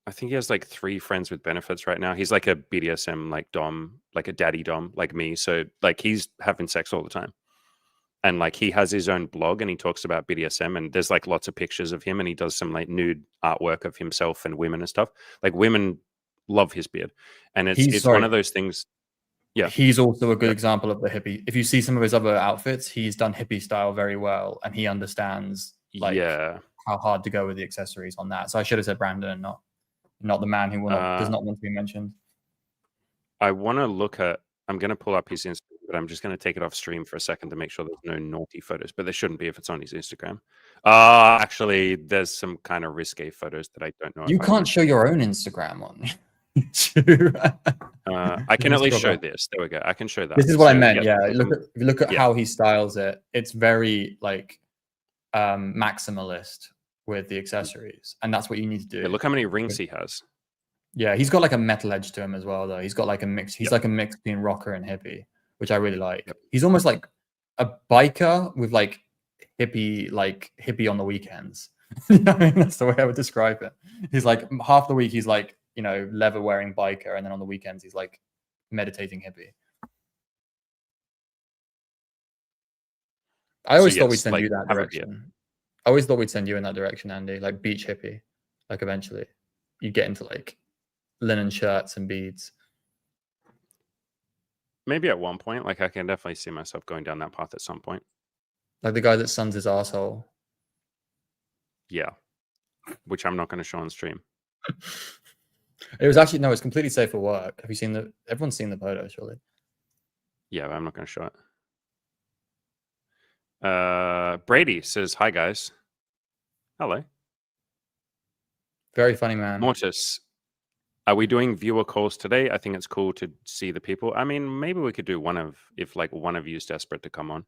I think he has like 3 friends with benefits right now. He's like a BDSM like dom, like a daddy dom, like me. So like he's having sex all the time. And like he has his own blog and he talks about BDSM and there's like lots of pictures of him and he does some like nude artwork of himself and women and stuff. Like women love his beard. And it's one of those things. Yeah. He's also a good example of the hippie. If you see some of his other outfits, he's done hippie style very well and he understands like how hard to go with the accessories on that. So I should have said Brandon, not the man who does not want to be mentioned. I want to look at, I'm going to pull up his Instagram, but I'm just going to take it off stream for a second to make sure there's no naughty photos, but there shouldn't be if it's on his Instagram. Actually, there's some kind of risque photos that I don't know. You can't show your own Instagram on. I can at least show this. There we go. I can show that. This is what I meant. Yeah. If you look at how he styles it, it's very like maximalist with the accessories. And that's what you need to do. Yeah, look how many rings he has. Yeah, he's got like a metal edge to him as well, though. He's got like a mix. He's like a mix between rocker and hippie, which I really like. He's almost like a biker with like hippie on the weekends. You know what I mean? That's the way I would describe it. He's like half the week he's like, you know, leather wearing biker, and then on the weekends he's like meditating hippie. I always thought we'd send you that direction. I always thought we'd send you in that direction, Andy, like beach hippie. Like eventually you get into like linen shirts and beads. Maybe at one point, like I can definitely see myself going down that path at some point. Like the guy that suns his asshole. Yeah. Which I'm not going to show on stream. It was actually, no, it's completely safe for work. Have you seen everyone's seen the photo, surely? Yeah, I'm not going to show it. Brady says, hi guys. Hello. Very funny man. Mortis, are we doing viewer calls today? I think it's cool to see the people. I mean, maybe we could do if like one of you is desperate to come on.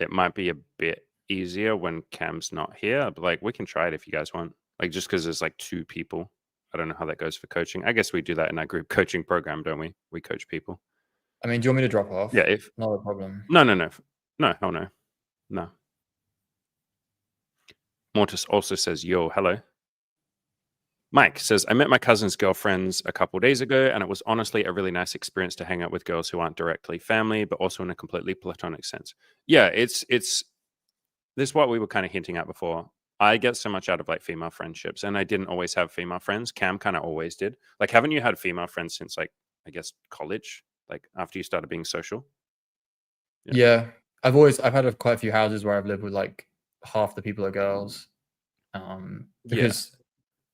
It might be a bit easier when Cam's not here, but like we can try it if you guys want. Like just because there's like 2 people. I don't know how that goes for coaching. I guess we do that in our group coaching program, don't we? We coach people. I mean, do you want me to drop off? Yeah, not a problem. No. Hell no. No. Mortis also says, yo, hello. Mike says, I met my cousin's girlfriends a couple days ago, and it was honestly a really nice experience to hang out with girls who aren't directly family, but also in a completely platonic sense. Yeah, it's this is what we were kind of hinting at before. I get so much out of like female friendships, and I didn't always have female friends. Cam kind of always did. Like, haven't you had female friends since like, I guess, college? Like after you started being social? Yeah. I've had quite a few houses where I've lived with like half the people are girls. Because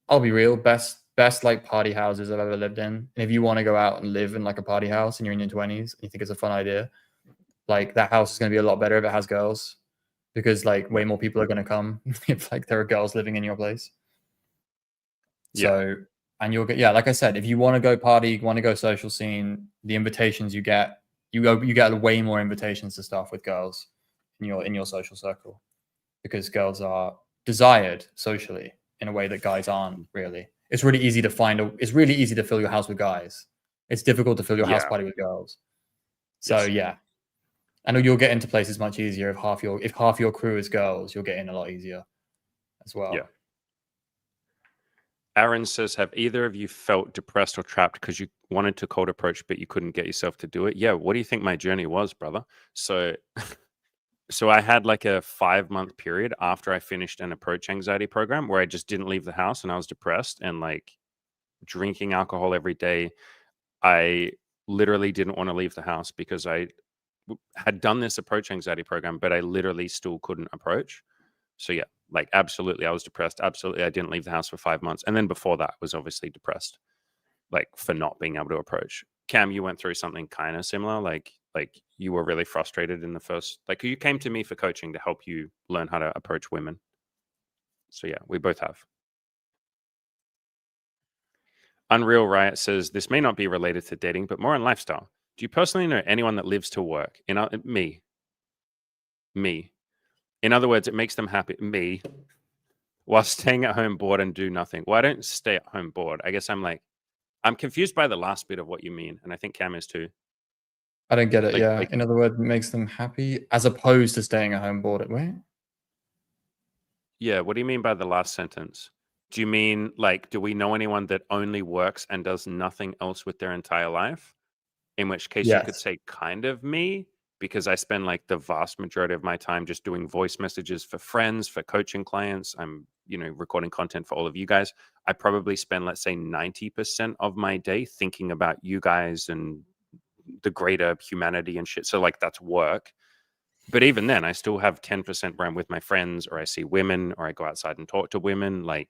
I'll be real, best like party houses I've ever lived in. And if you want to go out and live in like a party house and you're in your 20s and you think it's a fun idea, like that house is going to be a lot better if it has girls, because like way more people are going to come if like there are girls living in your place. So, and you'll get, like I said, if you want to go party, want to go social scene, the invitations you get way more invitations to stuff with girls in your social circle, because girls are desired socially in a way that guys aren't really. It's really easy to it's really easy to fill your house with guys. It's difficult to fill your house party with girls. So yeah. I know you'll get into places much easier if half your crew is girls, you'll get in a lot easier as well. Yeah. Aaron says, have either of you felt depressed or trapped because you wanted to cold approach, but you couldn't get yourself to do it? Yeah. What do you think my journey was, brother? So So I had like a 5-month period after I finished an approach anxiety program where I just didn't leave the house and I was depressed and like drinking alcohol every day. I literally didn't want to leave the house because I had done this approach anxiety program, but I literally still couldn't approach. So yeah, like absolutely, I was depressed. Absolutely, I didn't leave the house for 5 months, and then before that, was obviously depressed, like for not being able to approach. Cam, you went through something kind of similar, like you were really frustrated in the first, like you came to me for coaching to help you learn how to approach women. So yeah, we both have. Unreal Riot says this may not be related to dating, but more on lifestyle. Do you personally know anyone that lives to work? Me. In other words, it makes them happy. Me, while staying at home bored and do nothing. Well, I don't stay at home bored. I guess I'm confused by the last bit of what you mean, and I think Cam is too. I don't get it. Like, Yeah. like, In other words, it makes them happy as opposed to staying at home bored. Wait. yeah. What do you mean by the last sentence? Do you mean like, do we know anyone that only works and does nothing else with their entire life? In which case, you could Yes. say kind of me, because I spend like the vast majority of my time just doing voice messages for friends, for coaching clients. I'm, recording content for all of you guys. I probably spend, let's say, 90% of my day thinking about you guys and the greater humanity and shit. So like that's work. But even then, I still have 10% where I'm with my friends, or I see women, or I go outside and talk to women. Like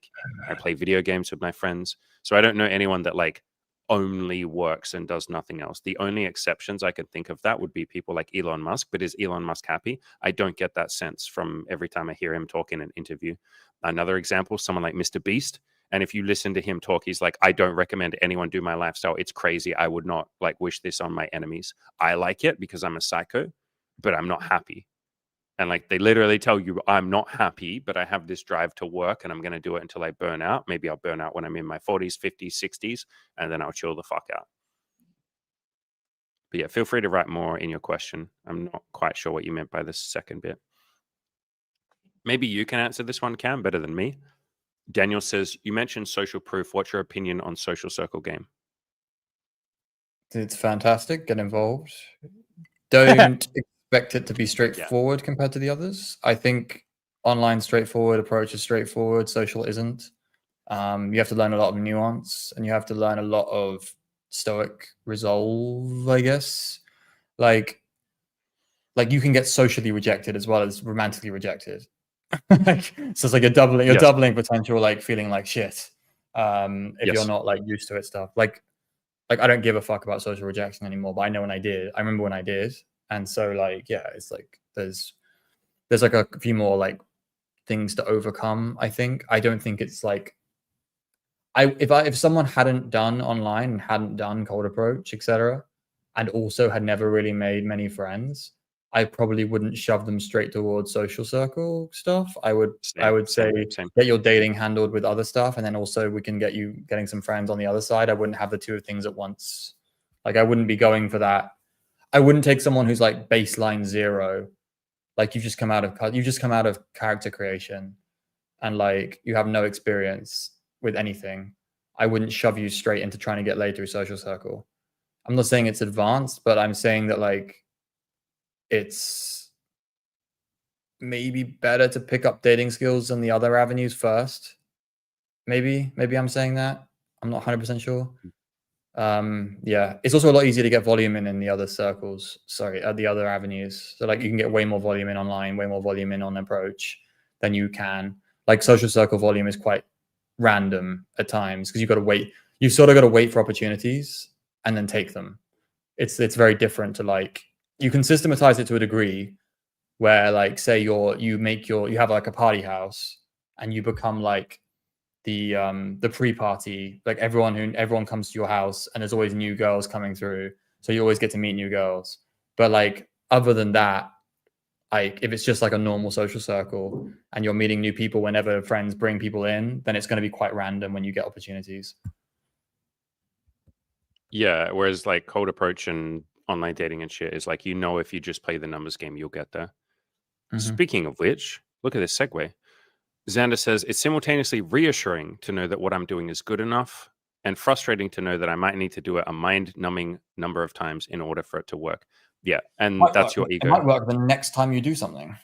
I play video games with my friends. So I don't know anyone that like only works and does nothing else. The only exceptions I could think of that would be people like Elon Musk. But is Elon Musk happy? I don't get that sense from every time I hear him talk in an interview. Another example, someone like Mr. Beast. And if you listen to him talk, he's like, I don't recommend anyone do my lifestyle. It's crazy. I would not like wish this on my enemies. I like it because I'm a psycho, but I'm not happy. And like they literally tell you, I'm not happy, but I have this drive to work and I'm going to do it until I burn out. Maybe I'll burn out when I'm in my 40s, 50s, 60s, and then I'll chill the fuck out. But yeah, feel free to write more in your question. I'm not quite sure what you meant by the second bit. Maybe you can answer this one, Cam, better than me. Daniel says, you mentioned social proof. What's your opinion on social circle game? It's fantastic. Get involved. Don't expect it to be Yeah. straightforward compared to the others. I think online straightforward, approach is straightforward, social isn't. You have to learn a lot of nuance and you have to learn a lot of stoic resolve, I guess. Like you can get socially rejected as well as romantically rejected. Like, so it's like a Yes. doubling potential, like feeling like shit. If Yes. you're not like used to it stuff. Like I don't give a fuck about social rejection anymore, but I know when I did. I remember when I did. And so like, yeah, it's like there's like a few more like things to overcome, I think. I don't think it's like if someone hadn't done online and hadn't done cold approach, etc., and also had never really made many friends, I probably wouldn't shove them straight towards social circle stuff. I would say Same. get your dating handled with other stuff, and then also we can get you getting some friends on the other side. I wouldn't have the two things at once. Like I wouldn't be going for that. I wouldn't take someone who's like baseline zero, like you've just come out of character creation, and like you have no experience with anything. I wouldn't shove you straight into trying to get laid through social circle. I'm not saying it's advanced, but I'm saying that like it's maybe better to pick up dating skills than the other avenues first. Maybe I'm saying that. I'm not 100% sure. Yeah, it's also a lot easier to get volume in the other circles. Sorry, the other avenues. So like you can get way more volume in online, way more volume in on approach than you can. Like social circle volume is quite random at times because you've got to wait. You've sort of got to wait for opportunities and then take them. It's very different to like you can systematize it to a degree where like say you have like a party house and you become like the pre-party, like everyone comes to your house and there's always new girls coming through, so you always get to meet new girls. But like other than that, like if it's just like a normal social circle and you're meeting new people whenever friends bring people in, then it's going to be quite random when you get opportunities. Yeah. Whereas like cold approach and online dating and shit is like, if you just play the numbers game, you'll get there. Speaking of which, look at this segue. Xander says, it's simultaneously reassuring to know that what I'm doing is good enough and frustrating to know that I might need to do it a mind numbing number of times in order for it to work. Yeah, and Might that's work. your It might ego. work the next time you do something.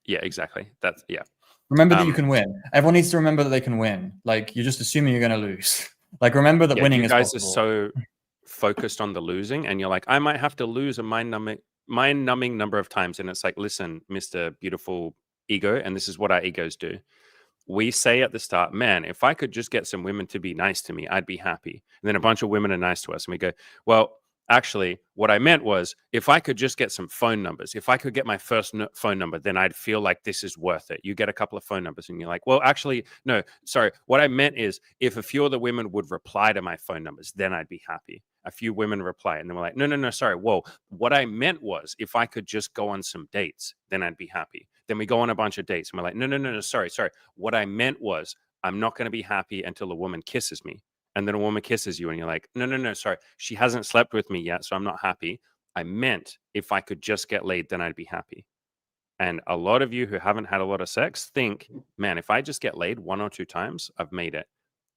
Yeah, exactly. That's yeah. Remember that you can win. Everyone needs to remember that they can win. Like, you're just assuming you're going to lose. Like, remember that Yeah, winning you is guys are possible. so focused on the losing, and you're like, I might have to lose a mind-numbing number of times, and it's like, listen, Mister Beautiful Ego, and this is what our egos do. We say at the start, man, if I could just get some women to be nice to me, I'd be happy. And then a bunch of women are nice to us, and we go, well, actually, what I meant was, if I could just get some phone numbers, if I could get my first phone number, then I'd feel like this is worth it. You get a couple of phone numbers, and you're like, well, actually, no, sorry. What I meant is, if a few of the women would reply to my phone numbers, then I'd be happy. A few women reply, and then we're like, no, sorry. Whoa. What I meant was, if I could just go on some dates, then I'd be happy. Then we go on a bunch of dates, and we're like, no, sorry. What I meant was, I'm not going to be happy until a woman kisses me. And then a woman kisses you, and you're like, no, sorry. She hasn't slept with me yet, so I'm not happy. I meant if I could just get laid, then I'd be happy. And a lot of you who haven't had a lot of sex think, man, if I just get laid 1 or 2 times, I've made it.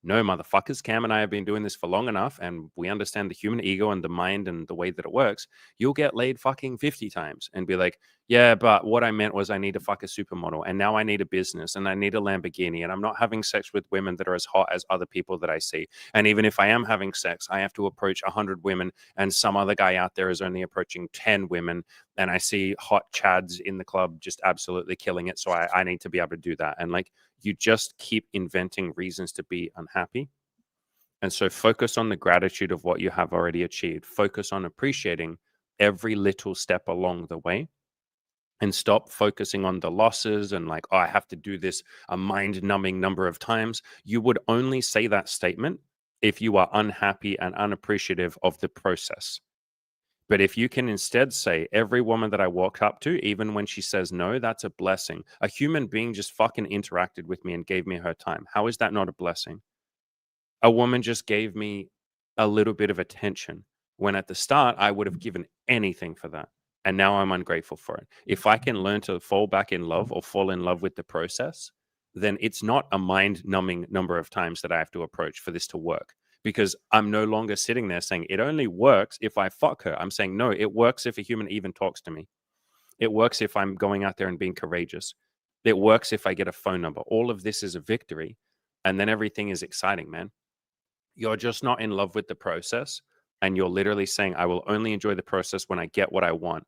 No, motherfuckers, Cam and I have been doing this for long enough, and we understand the human ego and the mind and the way that it works. You'll get laid fucking 50 times and be like, yeah, but what I meant was I need to fuck a supermodel, and now I need a business, and I need a Lamborghini, and I'm not having sex with women that are as hot as other people that I see. And even if I am having sex, I have to approach 100 women, and some other guy out there is only approaching 10 women, and I see hot chads in the club just absolutely killing it. So I need to be able to do that. And like, you just keep inventing reasons to be unhappy. And so focus on the gratitude of what you have already achieved. Focus on appreciating every little step along the way, and stop focusing on the losses and like, oh, I have to do this a mind numbing number of times. You would only say that statement if you are unhappy and unappreciative of the process. But if you can instead say, every woman that I walk up to, even when she says no, that's a blessing. A human being just fucking interacted with me and gave me her time. How is that not a blessing? A woman just gave me a little bit of attention when at the start I would have given anything for that. And now I'm ungrateful for it. If I can learn to fall back in love or fall in love with the process, then it's not a mind numbing number of times that I have to approach for this to work, because I'm no longer sitting there saying it only works if I fuck her. I'm saying, no, it works if a human even talks to me. It works if I'm going out there and being courageous. It works if I get a phone number. All of this is a victory. And then everything is exciting, man. You're just not in love with the process. And you're literally saying, I will only enjoy the process when I get what I want.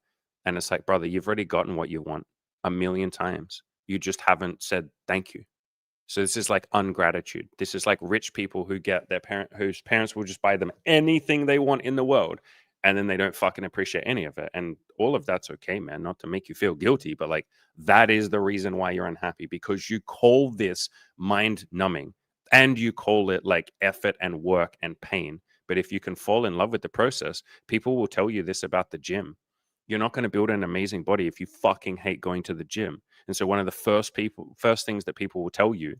And it's like, brother, you've already gotten what you want a million times. You just haven't said thank you. So this is like ungratitude. This is like rich people who get whose parents will just buy them anything they want in the world, and then they don't fucking appreciate any of it. And all of that's okay, man. Not to make you feel guilty, but like, that is the reason why you're unhappy, because you call this mind numbing, and you call it like effort and work and pain. But if you can fall in love with the process, people will tell you this about the gym. You're not going to build an amazing body if you fucking hate going to the gym. And so one of the first things that people will tell you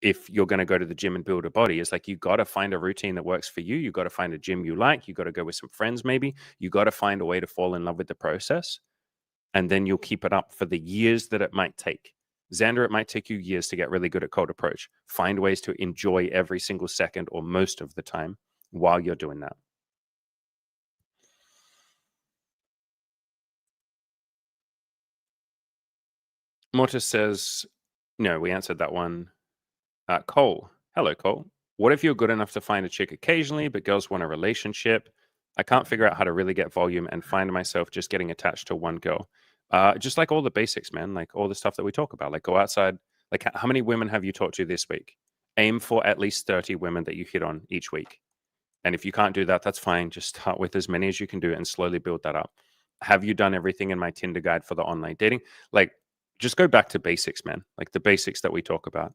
if you're going to go to the gym and build a body is like, you got to find a routine that works for you. You got to find a gym you like. You got to go with some friends, maybe. You got to find a way to fall in love with the process. And then you'll keep it up for the years that it might take. Xander, it might take you years to get really good at cold approach. Find ways to enjoy every single second or most of the time while you're doing that. Mortis says, no, we answered that one. Cole. Hello, Cole. What if you're good enough to find a chick occasionally, but girls want a relationship? I can't figure out how to really get volume and find myself just getting attached to one girl. Just like all the basics, man, like all the stuff that we talk about, like go outside. Like, how many women have you talked to this week? Aim for at least 30 women that you hit on each week. And if you can't do that, that's fine. Just start with as many as you can do and slowly build that up. Have you done everything in my Tinder guide for the online dating? Like, just go back to basics, man. Like the basics that we talk about.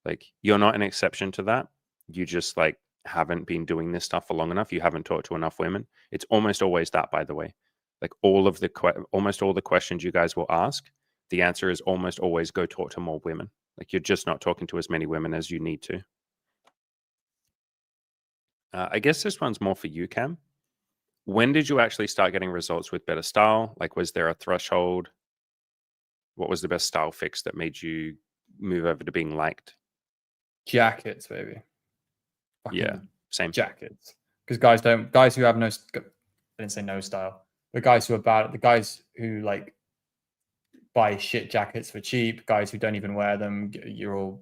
Like, you're not an exception to that. You just like haven't been doing this stuff for long enough. You haven't talked to enough women. It's almost always that, by the way. Like almost all the questions you guys will ask, the answer is almost always go talk to more women. Like, you're just not talking to as many women as you need to. I guess this one's more for you, Cam. When did you actually start getting results with better style? Like, was there a threshold? What was the best style fix that made you move over to being liked? Jackets, baby. Yeah, same. Jackets. Because guys who have no, I didn't say no style, the guys who are bad, the guys who like buy shit jackets for cheap, guys who don't even wear them, you're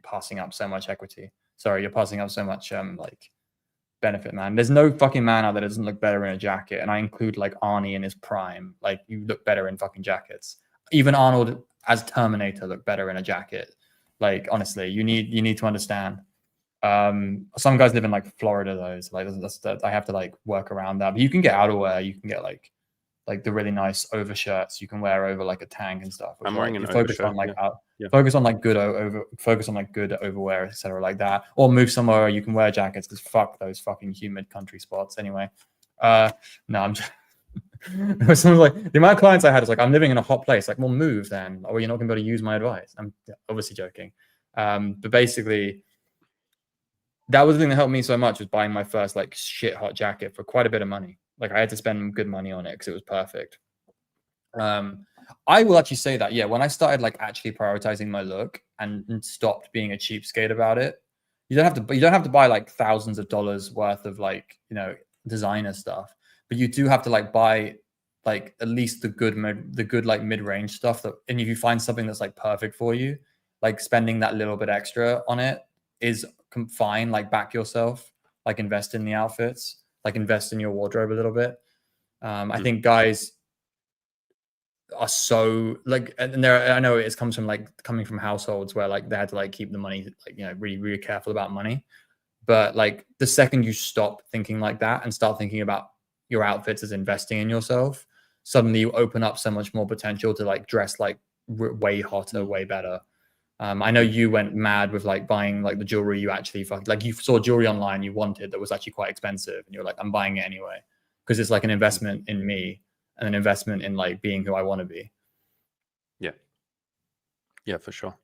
passing up so much equity. Sorry, you're passing up so much like benefit, man. There's no fucking man out there that doesn't look better in a jacket, and I include like Arnie in his prime. Like, you look better in fucking jackets. Even Arnold as Terminator looked better in a jacket. Like, honestly, you need to understand. Some guys live in like Florida though, so like I have to like work around that. But you can get outerwear. You can get like the really nice overshirts you can wear over like a tank and stuff. I'm wearing like, an focus overshirt. on like Yeah. focus on like good overwear, etc. like that, or move somewhere where you can wear jackets, because fuck those fucking humid country spots. Anyway, no, I'm just someone's like, the amount of clients I had is like, I'm living in a hot place. Like, well, move then, or you're not gonna be able to use my advice. I'm obviously joking, but basically, that was the thing that helped me so much, was buying my first like shit hot jacket for quite a bit of money. Like, I had to spend good money on it because it was perfect. I will actually say that, yeah, when I started like actually prioritizing my look and stopped being a cheapskate about it, you don't have to buy like thousands of dollars worth of like, you know, designer stuff, but you do have to like buy like at least the good like mid-range stuff that, and if you find something that's like perfect for you, like spending that little bit extra on it is fine. Like, back yourself, like invest in the outfits, like invest in your wardrobe a little bit. I think guys are so like, and there, I know it comes from like coming from households where like they had to like keep the money, like, you know, really, really careful about money. But like, the second you stop thinking like that and start thinking about your outfits as investing in yourself, suddenly you open up so much more potential to like dress like way hotter, way better. I know you went mad with like buying like the jewelry you actually like, you saw jewelry online you wanted that was actually quite expensive, and you're like, I'm buying it anyway because it's like an investment in me and an investment in like being who I want to be. Yeah, for sure.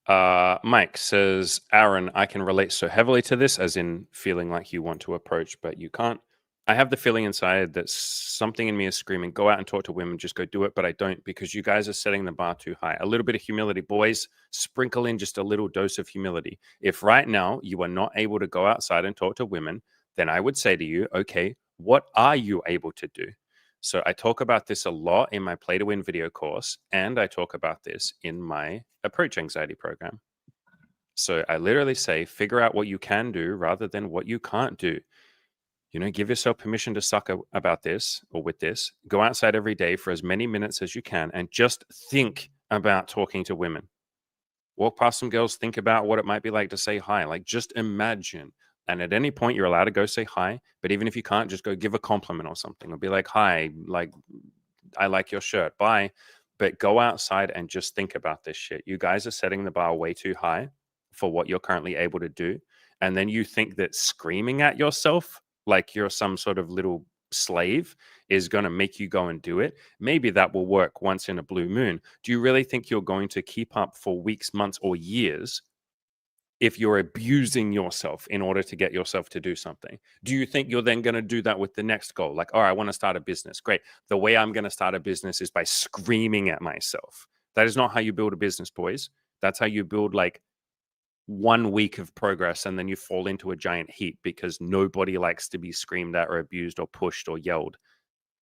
Mike says, Aaron, I can relate so heavily to this, as in feeling like you want to approach, but you can't. I have the feeling inside that something in me is screaming, go out and talk to women, just go do it. But I don't, because you guys are setting the bar too high. A little bit of humility, boys, sprinkle in just a little dose of humility. If right now you are not able to go outside and talk to women, then I would say to you, okay, what are you able to do? So I talk about this a lot in my Play to Win video course, and I talk about this in my approach anxiety program. So I literally say, figure out what you can do rather than what you can't do. You know, give yourself permission to suck about this or with this. Go outside every day for as many minutes as you can and just think about talking to women. Walk past some girls, think about what it might be like to say hi. Like, just imagine. And at any point, you're allowed to go say hi. But even if you can't, just go give a compliment or something, or be like, hi, like, I like your shirt, bye. But go outside and just think about this shit. You guys are setting the bar way too high for what you're currently able to do. And then you think that screaming at yourself like you're some sort of little slave is going to make you go and do it. Maybe that will work once in a blue moon. Do you really think you're going to keep up for weeks, months, or years if you're abusing yourself in order to get yourself to do something? Do you think you're then going to do that with the next goal? Like, all right, I want to start a business. Great. The way I'm going to start a business is by screaming at myself. That is not how you build a business, boys. That's how you build like 1 week of progress, and then you fall into a giant heap because nobody likes to be screamed at or abused or pushed or yelled.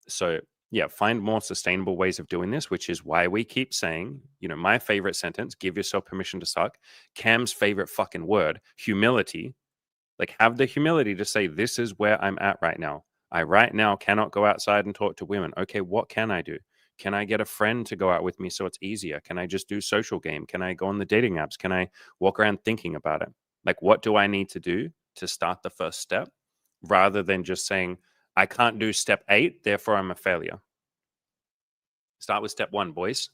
So yeah, find more sustainable ways of doing this, which is why we keep saying, you know, my favorite sentence, give yourself permission to suck. Cam's favorite fucking word, humility. Like, have the humility to say, this is where I'm at right now. I right now cannot go outside and talk to women. Okay, what can I do? Can I get a friend to go out with me so it's easier? Can I just do social game? Can I go on the dating apps? Can I walk around thinking about it? Like, what do I need to do to start the first step, rather than just saying, I can't do step 8, therefore I'm a failure. Start with step 1, boys.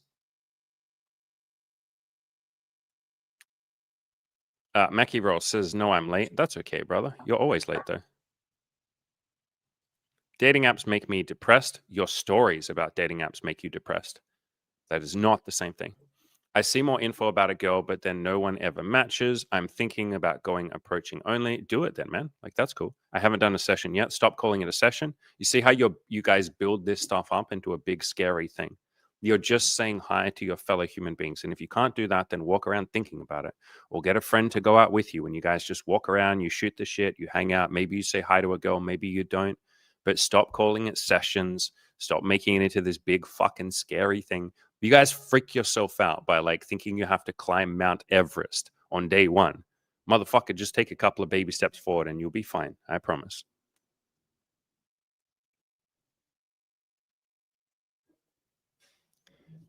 Mackie Roll says, no, I'm late. That's okay, brother. You're always late, though. Dating apps make me depressed. Your stories about dating apps make you depressed. That is not the same thing. I see more info about a girl, but then no one ever matches. I'm thinking about going approaching only. Do it then, man. Like, that's cool. I haven't done a session yet. Stop calling it a session. You see how you guys build this stuff up into a big, scary thing. You're just saying hi to your fellow human beings. And if you can't do that, then walk around thinking about it, or get a friend to go out with you. And you guys just walk around, you shoot the shit, you hang out. Maybe you say hi to a girl, maybe you don't. but stop calling it sessions. Stop making it into this big fucking scary thing. You guys freak yourself out by like thinking you have to climb Mount Everest on day one. Motherfucker, just take a couple of baby steps forward and you'll be fine. I promise.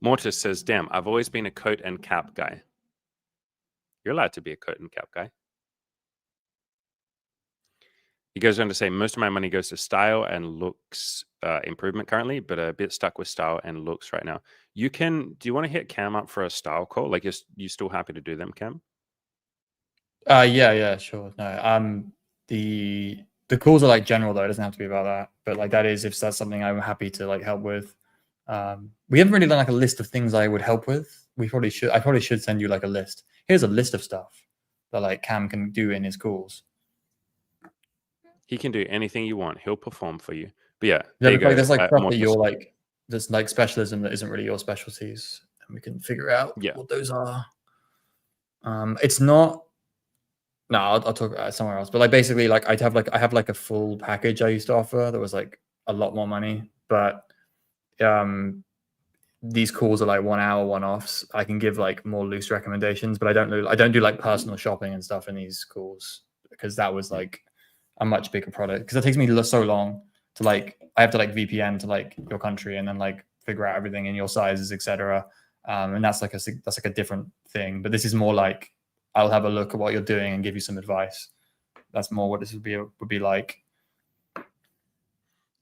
Mortis says, damn, I've always been a coat and cap guy. You're allowed to be a coat and cap guy. He goes on to say, most of my money goes to style and looks improvement currently, but a bit stuck with style and looks right now. Do you want to hit Cam up for a style call? Like, you still happy to do them, Cam? Yeah, sure. No, the calls are like general though. It doesn't have to be about that, but like that is if that's something I'm happy to like help with. We haven't really done like a list of things I would help with. I probably should send you like a list. Here's a list of stuff that like Cam can do in his calls. He can do anything you want. He'll perform for you. But yeah, there's like stuff that you're like, there's like specialism that isn't really your specialties, and we can figure out what those are. It's not. No, I'll talk about it somewhere else. But like basically, like I have like a full package I used to offer that was like a lot more money, but these calls are like 1 hour one-offs. I can give like more loose recommendations, but I don't do like personal shopping and stuff in these calls because that was like a much bigger product. Because it takes me so long to like I have to like VPN to like your country and then like figure out everything in your sizes, etc. And that's like a different thing. But this is more like I'll have a look at what you're doing and give you some advice. That's more what this would be like.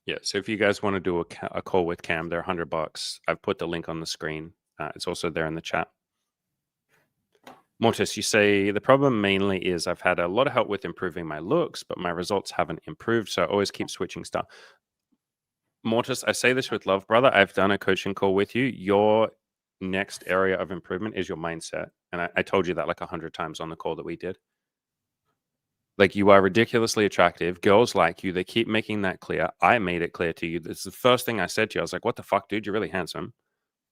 Yeah, so if you guys want to do a call with Cam, they're $100. I've put the link on the screen. It's also there in the chat. Mortis, you say, the problem mainly is I've had a lot of help with improving my looks, but my results haven't improved, so I always keep switching stuff. Mortis, I say this with love, brother. I've done a coaching call with you. Your next area of improvement is your mindset. And I told you that like 100 times on the call that we did. Like, you are ridiculously attractive. Girls like you. They keep making that clear. I made it clear to you. That's the first thing I said to you. I was like, what the fuck, dude? You're really handsome.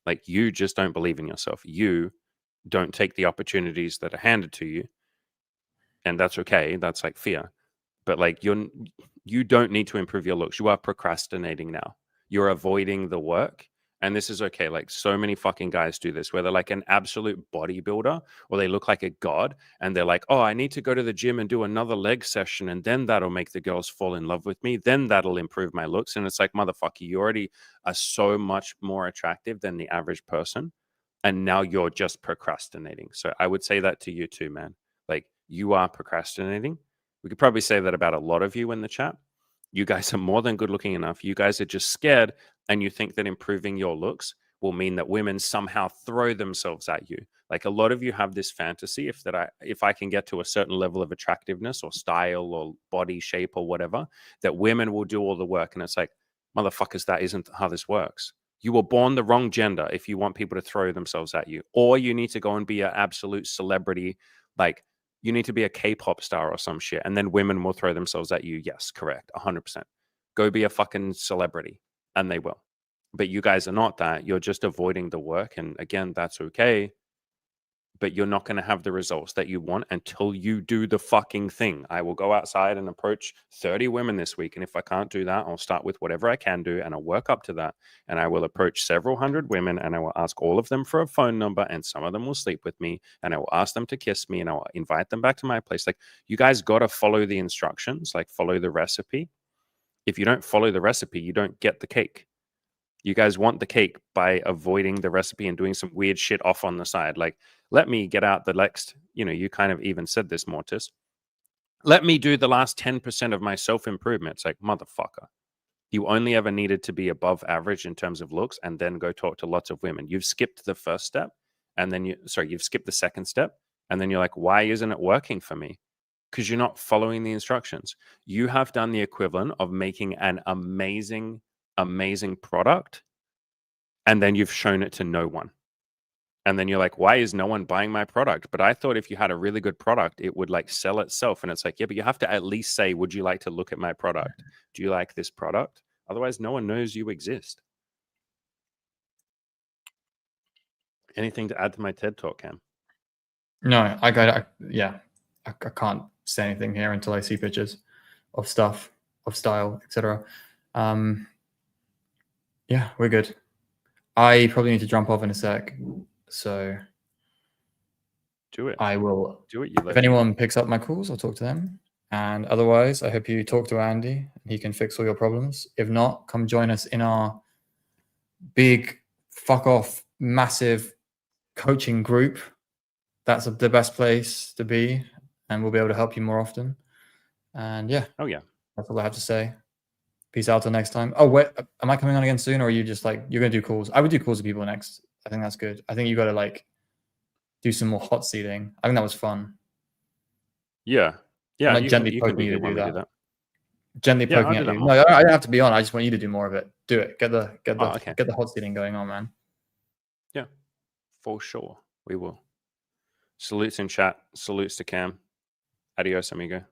Like, you just don't believe in yourself. You don't take the opportunities that are handed to you. And that's okay. That's like fear. But like, you don't need to improve your looks. You are procrastinating now. You're avoiding the work. And this is okay. Like, so many fucking guys do this where they're like an absolute bodybuilder or they look like a god and they're like, oh, I need to go to the gym and do another leg session and then that'll make the girls fall in love with me. Then that'll improve my looks. And it's like, motherfucker, you already are so much more attractive than the average person. And now you're just procrastinating. So I would say that to you too, man. Like, you are procrastinating. We could probably say that about a lot of you in the chat. You guys are more than good looking enough. You guys are just scared and you think that improving your looks will mean that women somehow throw themselves at you. Like, a lot of you have this fantasy if I can get to a certain level of attractiveness or style or body shape or whatever, that women will do all the work. And it's like, motherfuckers, that isn't how this works. You were born the wrong gender if you want people to throw themselves at you, or you need to go and be an absolute celebrity. Like, you need to be a K-pop star or some shit, and then women will throw themselves at you. Yes, correct, 100%. Go be a fucking celebrity, and they will. But you guys are not that. You're just avoiding the work, and again, that's okay. But you're not going to have the results that you want until you do the fucking thing. I will go outside and approach 30 women this week. And if I can't do that, I'll start with whatever I can do and I'll work up to that. And I will approach several hundred women and I will ask all of them for a phone number. And some of them will sleep with me and I will ask them to kiss me and I will invite them back to my place. Like, you guys got to follow the instructions, like follow the recipe. If you don't follow the recipe, you don't get the cake. You guys want the cake by avoiding the recipe and doing some weird shit off on the side. Like, let me get out the next, you kind of even said this, Mortis. Let me do the last 10% of my self-improvement. It's like, motherfucker. You only ever needed to be above average in terms of looks and then go talk to lots of women. You've skipped the first step and then you've skipped the second step. And then you're like, why isn't it working for me? Because you're not following the instructions. You have done the equivalent of making an amazing product, and then you've shown it to no one. And then you're like, why is no one buying my product? But I thought if you had a really good product, it would like sell itself. And it's like, yeah, but you have to at least say, would you like to look at my product? Do you like this product? Otherwise, no one knows you exist. Anything to add to my TED Talk, Cam? No, I can't say anything here until I see pictures of stuff, of style, etc. Yeah, we're good. I probably need to jump off in a sec, so Do it. I will. Do it, you If legend. anyone picks up my calls, I'll talk to them. And otherwise, I hope you talk to Andy and he can fix all your problems. If not, come join us in our big fuck off massive coaching group. That's the best place to be, and we'll be able to help you more often. And yeah, Oh yeah. that's all I have to say. Peace out till next time. Oh, wait, am I coming on again soon, or are you just like you're gonna do calls? I would do calls with people next. I think that's good. I think you got to like do some more hot seating. I think that was fun. Yeah. Yeah, I'm like you can gently be poking you here to do when we do that. that. Gently Yeah, I'll poking do at that you. more. No, I don't have to be on. I just want you to do more of it. Do it. Get the Oh, okay. get the hot seating going on, man. Yeah, for sure. We will. Salutes in chat. Salutes to Cam. Adios, amigo.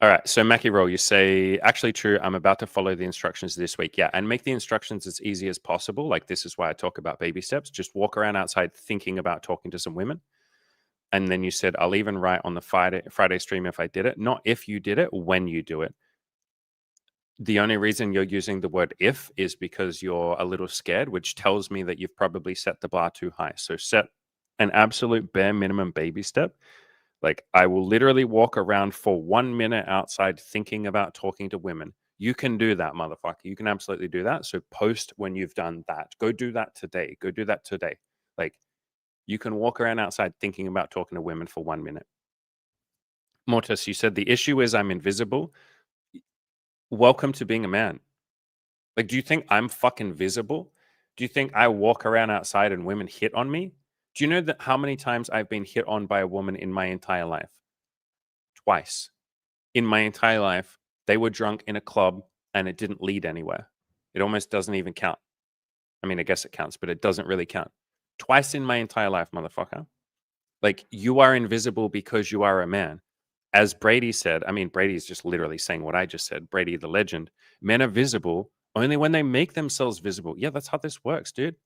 All right. So, Mackie Roll, you say, actually true. I'm about to follow the instructions this week. Yeah. And make the instructions as easy as possible. Like, this is why I talk about baby steps. Just walk around outside thinking about talking to some women. And then you said, I'll even write on the Friday stream if I did it. Not if you did it, when you do it. The only reason you're using the word if is because you're a little scared, which tells me that you've probably set the bar too high. So set an absolute bare minimum baby step. Like, I will literally walk around for 1 minute outside thinking about talking to women. You can do that, motherfucker. You can absolutely do that. So post when you've done that. Go do that today. Go do that today. Like, you can walk around outside thinking about talking to women for 1 minute. Mortis, you said the issue is I'm invisible. Welcome to being a man. Like, do you think I'm fucking visible? Do you think I walk around outside and women hit on me? Do you know that how many times I've been hit on by a woman in my entire life? Twice. In my entire life, they were drunk in a club and it didn't lead anywhere. It almost doesn't even count. I mean, I guess it counts, but it doesn't really count. Twice in my entire life, motherfucker. Like, you are invisible because you are a man. As Brady said, I mean, Brady's just literally saying what I just said. Brady, the legend. Men are visible only when they make themselves visible. Yeah, that's how this works, dude.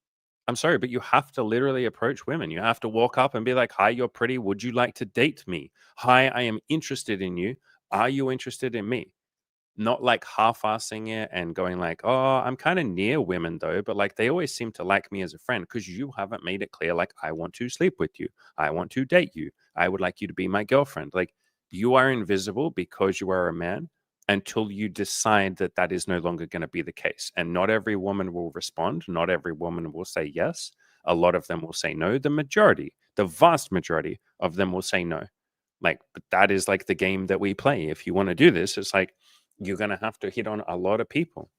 I'm sorry, but you have to literally approach women. You have to walk up and be like, hi, you're pretty. Would you like to date me? Hi, I am interested in you. Are you interested in me? Not like half-assing it and going like, oh, I'm kind of near women though, but like they always seem to like me as a friend because you haven't made it clear, like, I want to sleep with you. I want to date you. I would like you to be my girlfriend. Like, you are invisible because you are a man until you decide that that is no longer going to be the case. And not every woman will respond. Not every woman will say yes. A lot of them will say no. The majority, the vast majority of them will say no. Like, but that is like the game that we play. If you want to do this, it's like, you're going to have to hit on a lot of people.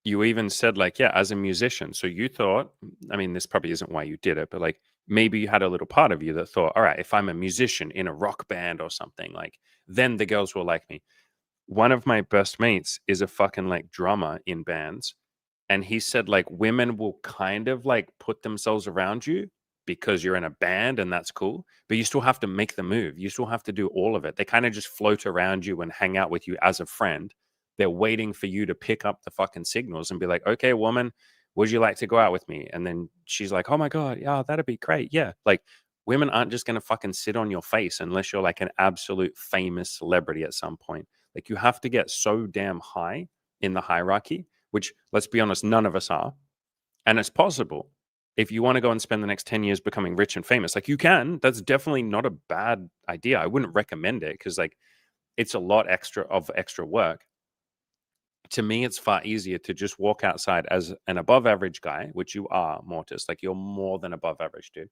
You even said, like, yeah, as a musician. So you thought, I mean, this probably isn't why you did it, but like maybe you had a little part of you that thought, all right, if I'm a musician in a rock band or something, like, then the girls will like me. One of my best mates is a fucking like drummer in bands. And he said, like, women will kind of like put themselves around you because you're in a band and that's cool, but you still have to make the move. You still have to do all of it. They kind of just float around you and hang out with you as a friend. They're waiting for you to pick up the fucking signals and be like, okay, woman, would you like to go out with me? And then she's like, oh my God, yeah, that'd be great. Yeah. Like, women aren't just going to fucking sit on your face unless you're like an absolute famous celebrity at some point. Like, you have to get so damn high in the hierarchy, which, let's be honest, none of us are. And it's possible. If you want to go and spend the next 10 years becoming rich and famous, like, you can. That's definitely not a bad idea. I wouldn't recommend it because, like, it's a lot extra work. To me, it's far easier to just walk outside as an above average guy, which you are, Mortis. Like, you're more than above average, dude.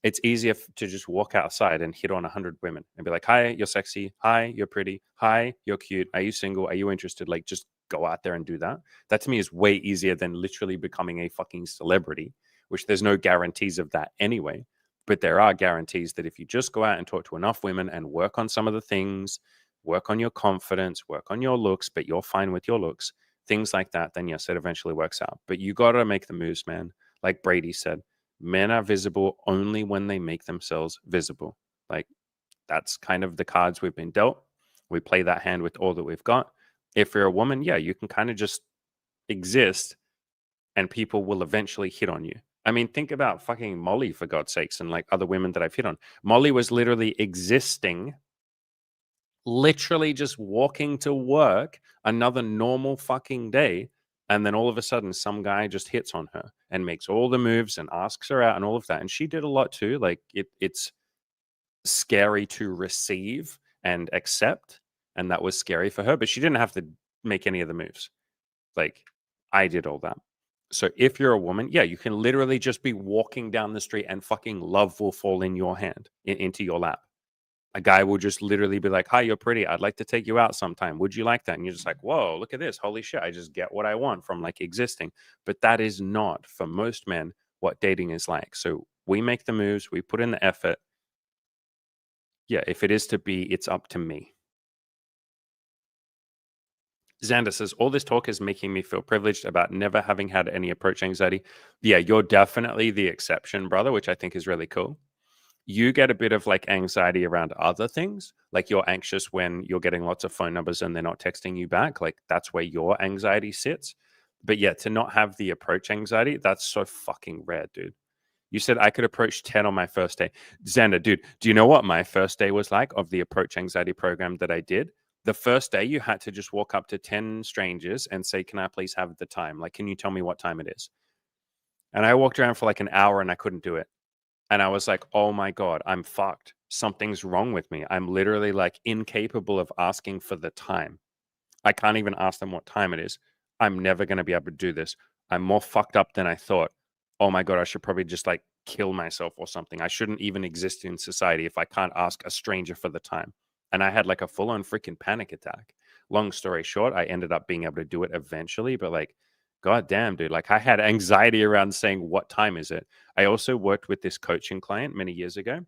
It's easier to just walk outside and hit on 100 women and be like, hi, you're sexy. Hi, you're pretty. Hi, you're cute. Are you single? Are you interested? Like, just go out there and do that. That to me is way easier than literally becoming a fucking celebrity, which there's no guarantees of that anyway. But there are guarantees that if you just go out and talk to enough women and work on some of the things, work on your confidence, work on your looks, but you're fine with your looks, things like that, then yes, it eventually works out. But you got to make the moves, man. Like Brady said, men are visible only when they make themselves visible. Like, that's kind of the cards we've been dealt. We play that hand with all that we've got. If you're a woman, yeah, you can kind of just exist and people will eventually hit on you. I mean, think about fucking Molly, for God's sakes, and like other women that I've hit on. Molly was literally existing literally just walking to work, another normal fucking day. And then all of a sudden, some guy just hits on her and makes all the moves and asks her out and all of that. And she did a lot too. Like it's scary to receive and accept. And that was scary for her, but she didn't have to make any of the moves. Like I did all that. So if you're a woman, yeah, you can literally just be walking down the street and fucking love will fall in your hand, into your lap. A guy will just literally be like, "Hi, you're pretty. I'd like to take you out sometime. Would you like that?" And you're just like, "Whoa, look at this. Holy shit. I just get what I want from like existing." But that is not for most men what dating is like. So we make the moves, we put in the effort. Yeah, if it is to be, it's up to me. Xander says, all this talk is making me feel privileged about never having had any approach anxiety. Yeah, you're definitely the exception, brother, which I think is really cool. You get a bit of like anxiety around other things. Like you're anxious when you're getting lots of phone numbers and they're not texting you back. Like that's where your anxiety sits. But yeah, to not have the approach anxiety, that's so fucking rare, dude. You said I could approach 10 on my first day. Xander, dude, do you know what my first day was like of the approach anxiety program that I did? The first day, you had to just walk up to 10 strangers and say, "Can I please have the time? Like, can you tell me what time it is?" And I walked around for like an hour and I couldn't do it. And I was like, "Oh my God, I'm fucked. Something's wrong with me. I'm literally like incapable of asking for the time. I can't even ask them what time it is. I'm never going to be able to do this. I'm more fucked up than I thought. Oh my God, I should probably just like kill myself or something. I shouldn't even exist in society if I can't ask a stranger for the time." And I had like a full on freaking panic attack. Long story short, I ended up being able to do it eventually, but like, God damn, dude, like I had anxiety around saying, "What time is it?" I also worked with this coaching client many years ago.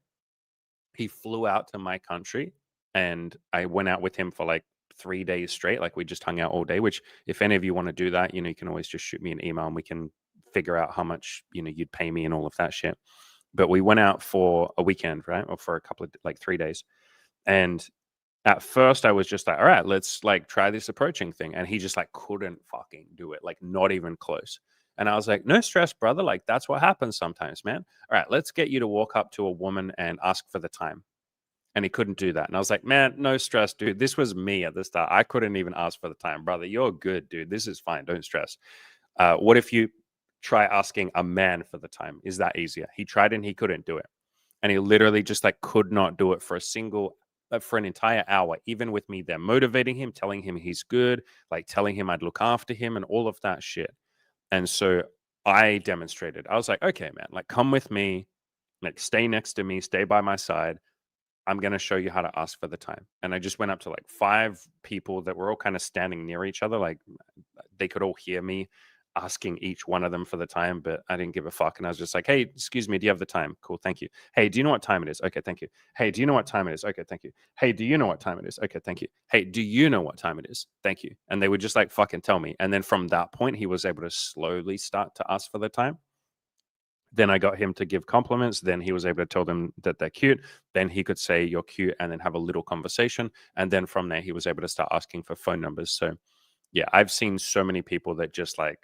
He flew out to my country and I went out with him for like 3 days straight. Like we just hung out all day, which if any of you want to do that, you can always just shoot me an email and we can figure out how much, you'd pay me and all of that shit. But we went out for a weekend, right? Or for a couple of like 3 days. And at first I was just like, all right, let's like try this approaching thing. And he just like couldn't fucking do it, like not even close. And I was like, no stress, brother. Like that's what happens sometimes, man. All right, let's get you to walk up to a woman and ask for the time. And he couldn't do that. And I was like, man, no stress, dude. This was me at the start. I couldn't even ask for the time, brother. You're good, dude. This is fine. Don't stress. What if you try asking a man for the time? Is that easier? He tried and he couldn't do it. And he literally just like could not do it for an entire hour, even with me there motivating him, telling him he's good, like telling him I'd look after him and all of that shit. And so I demonstrated. I was like, okay, man, like come with me, like stay next to me, stay by my side. I'm going to show you how to ask for the time. And I just went up to like 5 people that were all kind of standing near each other. Like they could all hear me asking each one of them for the time, but I didn't give a fuck. And I was just like, "Hey, excuse me, do you have the time? Cool, thank you. Hey, do you know what time it is? Okay, thank you. Hey, do you know what time it is? Okay, thank you. Hey, do you know what time it is? Okay, thank you. Hey, do you know what time it is? Thank you." And they would just like fucking tell me. And then from that point, he was able to slowly start to ask for the time. Then I got him to give compliments. Then he was able to tell them that they're cute. Then he could say, "You're cute," and then have a little conversation. And then from there, he was able to start asking for phone numbers. So, yeah, I've seen so many people that just like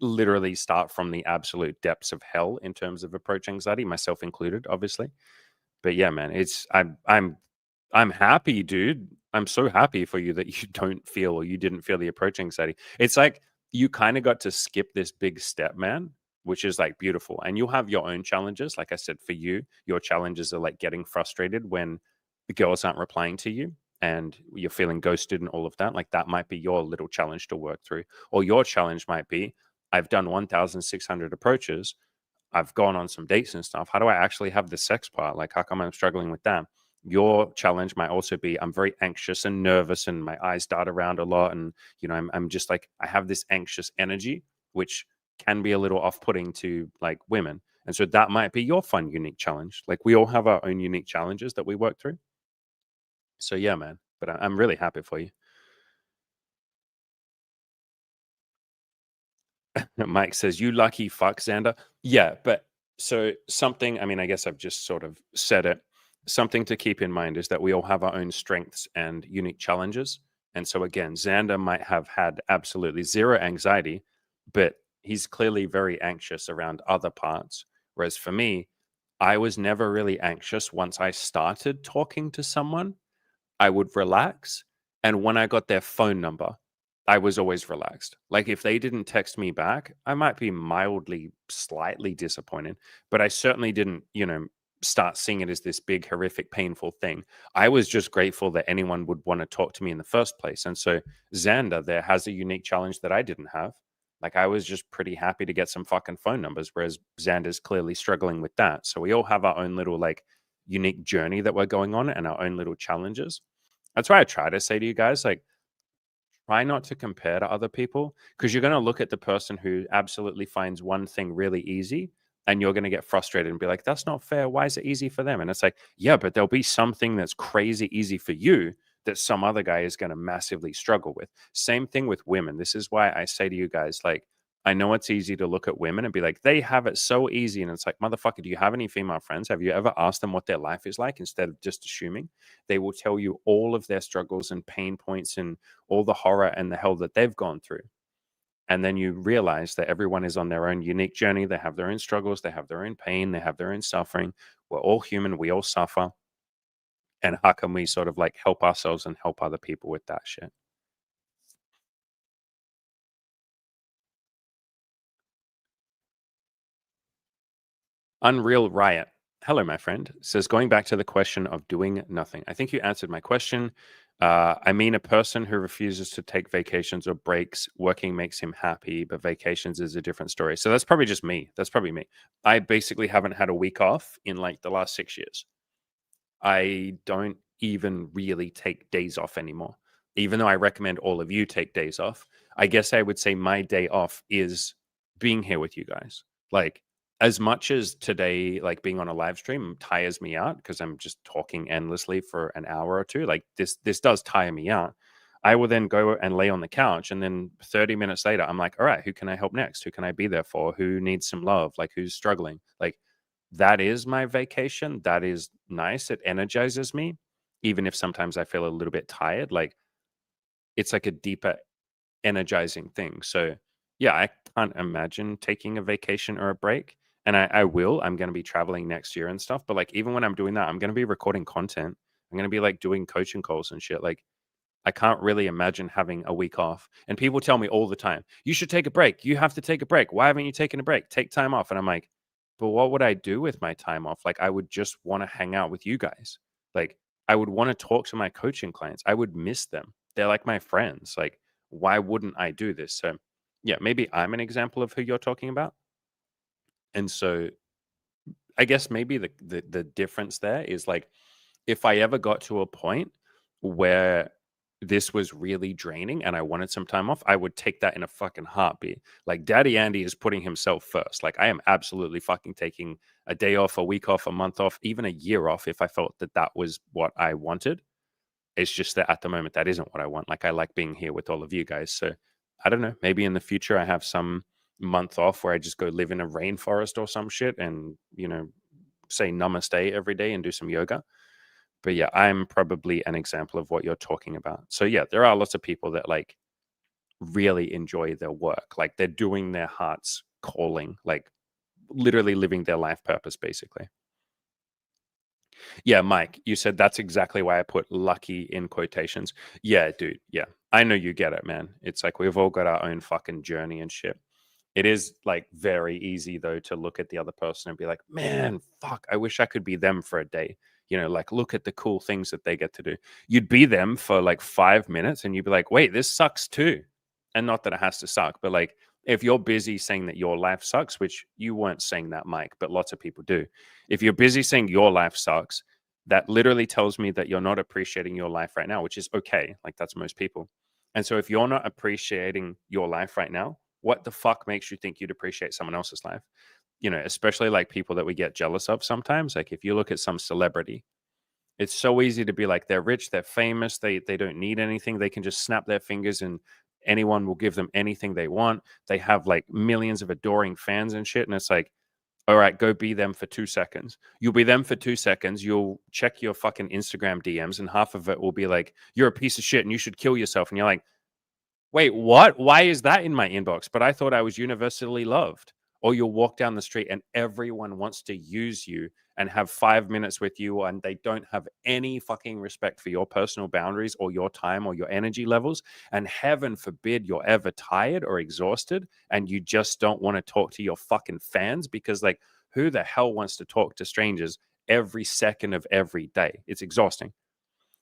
literally start from the absolute depths of hell in terms of approach anxiety, myself included, obviously. But yeah, man, I'm happy, dude. I'm so happy for you that you don't feel or you didn't feel the approach anxiety. It's like you kind of got to skip this big step, man, which is like beautiful. And you'll have your own challenges. Like I said, for you, your challenges are like getting frustrated when the girls aren't replying to you and you're feeling ghosted and all of that. Like that might be your little challenge to work through. Or your challenge might be, I've done 1,600 approaches. I've gone on some dates and stuff. How do I actually have the sex part? Like, how come I'm struggling with that? Your challenge might also be, I'm very anxious and nervous and my eyes dart around a lot. And, I'm just like, I have this anxious energy, which can be a little off putting to like women. And so that might be your fun, unique challenge. Like, we all have our own unique challenges that we work through. So, yeah, man. But I'm really happy for you. Mike says, "You lucky fuck, Xander." Yeah, but so something, I mean, I guess I've just sort of said it. Something to keep in mind is that we all have our own strengths and unique challenges. And so, again, Xander might have had absolutely zero anxiety, but he's clearly very anxious around other parts. Whereas for me, I was never really anxious once I started talking to someone. I would relax. And when I got their phone number, I was always relaxed. Like if they didn't text me back, I might be mildly, slightly disappointed, but I certainly didn't, start seeing it as this big, horrific, painful thing. I was just grateful that anyone would want to talk to me in the first place. And so Xander there has a unique challenge that I didn't have. Like I was just pretty happy to get some fucking phone numbers, whereas Xander's clearly struggling with that. So we all have our own little like unique journey that we're going on and our own little challenges. That's why I try to say to you guys, like, try not to compare to other people because you're going to look at the person who absolutely finds one thing really easy and you're going to get frustrated and be like, that's not fair. Why is it easy for them? And it's like, yeah, but there'll be something that's crazy easy for you that some other guy is going to massively struggle with. Same thing with women. This is why I say to you guys, like, I know it's easy to look at women and be like, they have it so easy. And it's like, motherfucker, do you have any female friends? Have you ever asked them what their life is like instead of just assuming? They will tell you all of their struggles and pain points and all the horror and the hell that they've gone through. And then you realize that everyone is on their own unique journey. They have their own struggles, they have their own pain, they have their own suffering. We're all human, we all suffer. And how can we sort of like help ourselves and help other people with that shit? Unreal Riot. Hello, my friend. Says going back to the question of doing nothing. I think you answered my question. I mean, a person who refuses to take vacations or breaks, working makes him happy, but vacations is a different story. So that's probably just me. That's probably me. I basically haven't had a week off in like the last 6 years. I don't even really take days off anymore, even though I recommend all of you take days off. I guess I would say my day off is being here with you guys. Like, as much as today, like being on a live stream tires me out because I'm just talking endlessly for an hour or two, like this does tire me out. I will then go and lay on the couch, and then 30 minutes later, I'm like, all right, who can I help next? Who can I be there for? Who needs some love? Like, who's struggling? Like, that is my vacation. That is nice. It energizes me, even if sometimes I feel a little bit tired. Like it's like a deeper energizing thing. So yeah, I can't imagine taking a vacation or a break. And I will. I'm going to be traveling next year and stuff. But like even when I'm doing that, I'm going to be recording content. I'm going to be like doing coaching calls and shit. Like I can't really imagine having a week off. And people tell me all the time, you should take a break. You have to take a break. Why haven't you taken a break? Take time off. And I'm like, but what would I do with my time off? Like, I would just want to hang out with you guys. Like, I would want to talk to my coaching clients. I would miss them. They're like my friends. Like, why wouldn't I do this? So, yeah, maybe I'm an example of who you're talking about. And so I guess maybe the difference there is like if I ever got to a point where this was really draining and I wanted some time off, I would take that in a fucking heartbeat. Like Daddy Andy is putting himself first. Like I am absolutely fucking taking a day off, a week off, a month off, even a year off if I felt that that was what I wanted. It's just that at the moment that isn't what I want. Like I like being here with all of you guys. So I don't know. Maybe in the future I have some month off where I just go live in a rainforest or some shit and say namaste every day and do some yoga. But yeah, I'm probably an example of what you're talking about. So yeah, there are lots of people that like really enjoy their work. Like they're doing their heart's calling, like literally living their life purpose basically. Yeah, Mike, you said that's exactly why I put lucky in quotations. Yeah, dude. Yeah. I know you get it, man. It's like we've all got our own fucking journey and shit. It is like very easy though to look at the other person and be like, man, fuck, I wish I could be them for a day. Like look at the cool things that they get to do. You'd be them for like 5 minutes and you'd be like, wait, this sucks too. And not that it has to suck, but like if you're busy saying that your life sucks, which you weren't saying that, Mike, but lots of people do. If you're busy saying your life sucks, that literally tells me that you're not appreciating your life right now, which is okay. Like that's most people. And so if you're not appreciating your life right now, what the fuck makes you think you'd appreciate someone else's life? Especially like people that we get jealous of sometimes. Like if you look at some celebrity, it's so easy to be like, they're rich, they're famous, they don't need anything. They can just snap their fingers and anyone will give them anything they want. They have like millions of adoring fans and shit. And it's like, all right, go be them for 2 seconds. You'll be them for 2 seconds. You'll check your fucking Instagram DMs, and half of it will be like, you're a piece of shit and you should kill yourself. And you're like, wait, what? Why is that in my inbox? But I thought I was universally loved. or you'll walk down the street and everyone wants to use you and have 5 minutes with you, and they don't have any fucking respect for your personal boundaries or your time or your energy levels. And heaven forbid you're ever tired or exhausted and you just don't want to talk to your fucking fans, because like, who the hell wants to talk to strangers every second of every day? It's exhausting.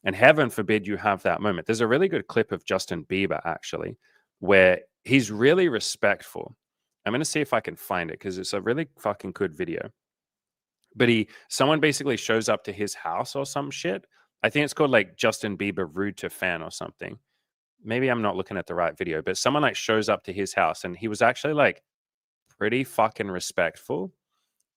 And heaven forbid you have that moment. There's a really good clip of Justin Bieber, actually, where he's really respectful. I'm going to see if I can find it because it's a really fucking good video. But someone basically shows up to his house or some shit. I think it's called like Justin Bieber rude to fan or something. Maybe I'm not looking at the right video, but someone like shows up to his house and he was actually like pretty fucking respectful.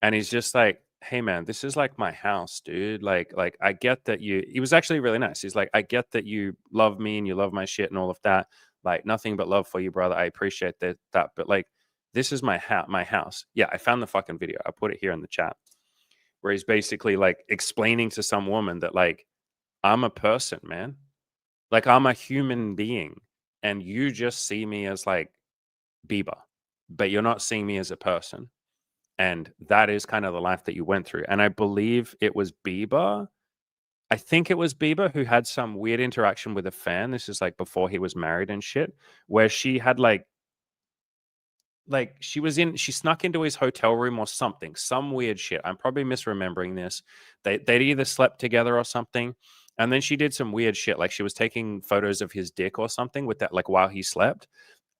And he's just like, "Hey man, this is like my house, dude. Like I get that you." He was actually really nice. He's like, "I get that you love me and you love my shit and all of that. Like nothing but love for you, brother. I appreciate that. But like, this is my house." Yeah, I found the fucking video. I put it here in the chat where he's basically like explaining to some woman that like, I'm a person, man. Like I'm a human being, and you just see me as like Bieber, but you're not seeing me as a person. And that is kind of the life that you went through. And I believe it was Bieber. I think it was Bieber who had some weird interaction with a fan. This is like before he was married and shit, where she had like she snuck into his hotel room or something, some weird shit. I'm probably misremembering this. They'd either slept together or something. And then she did some weird shit. Like she was taking photos of his dick or something with that, like while he slept.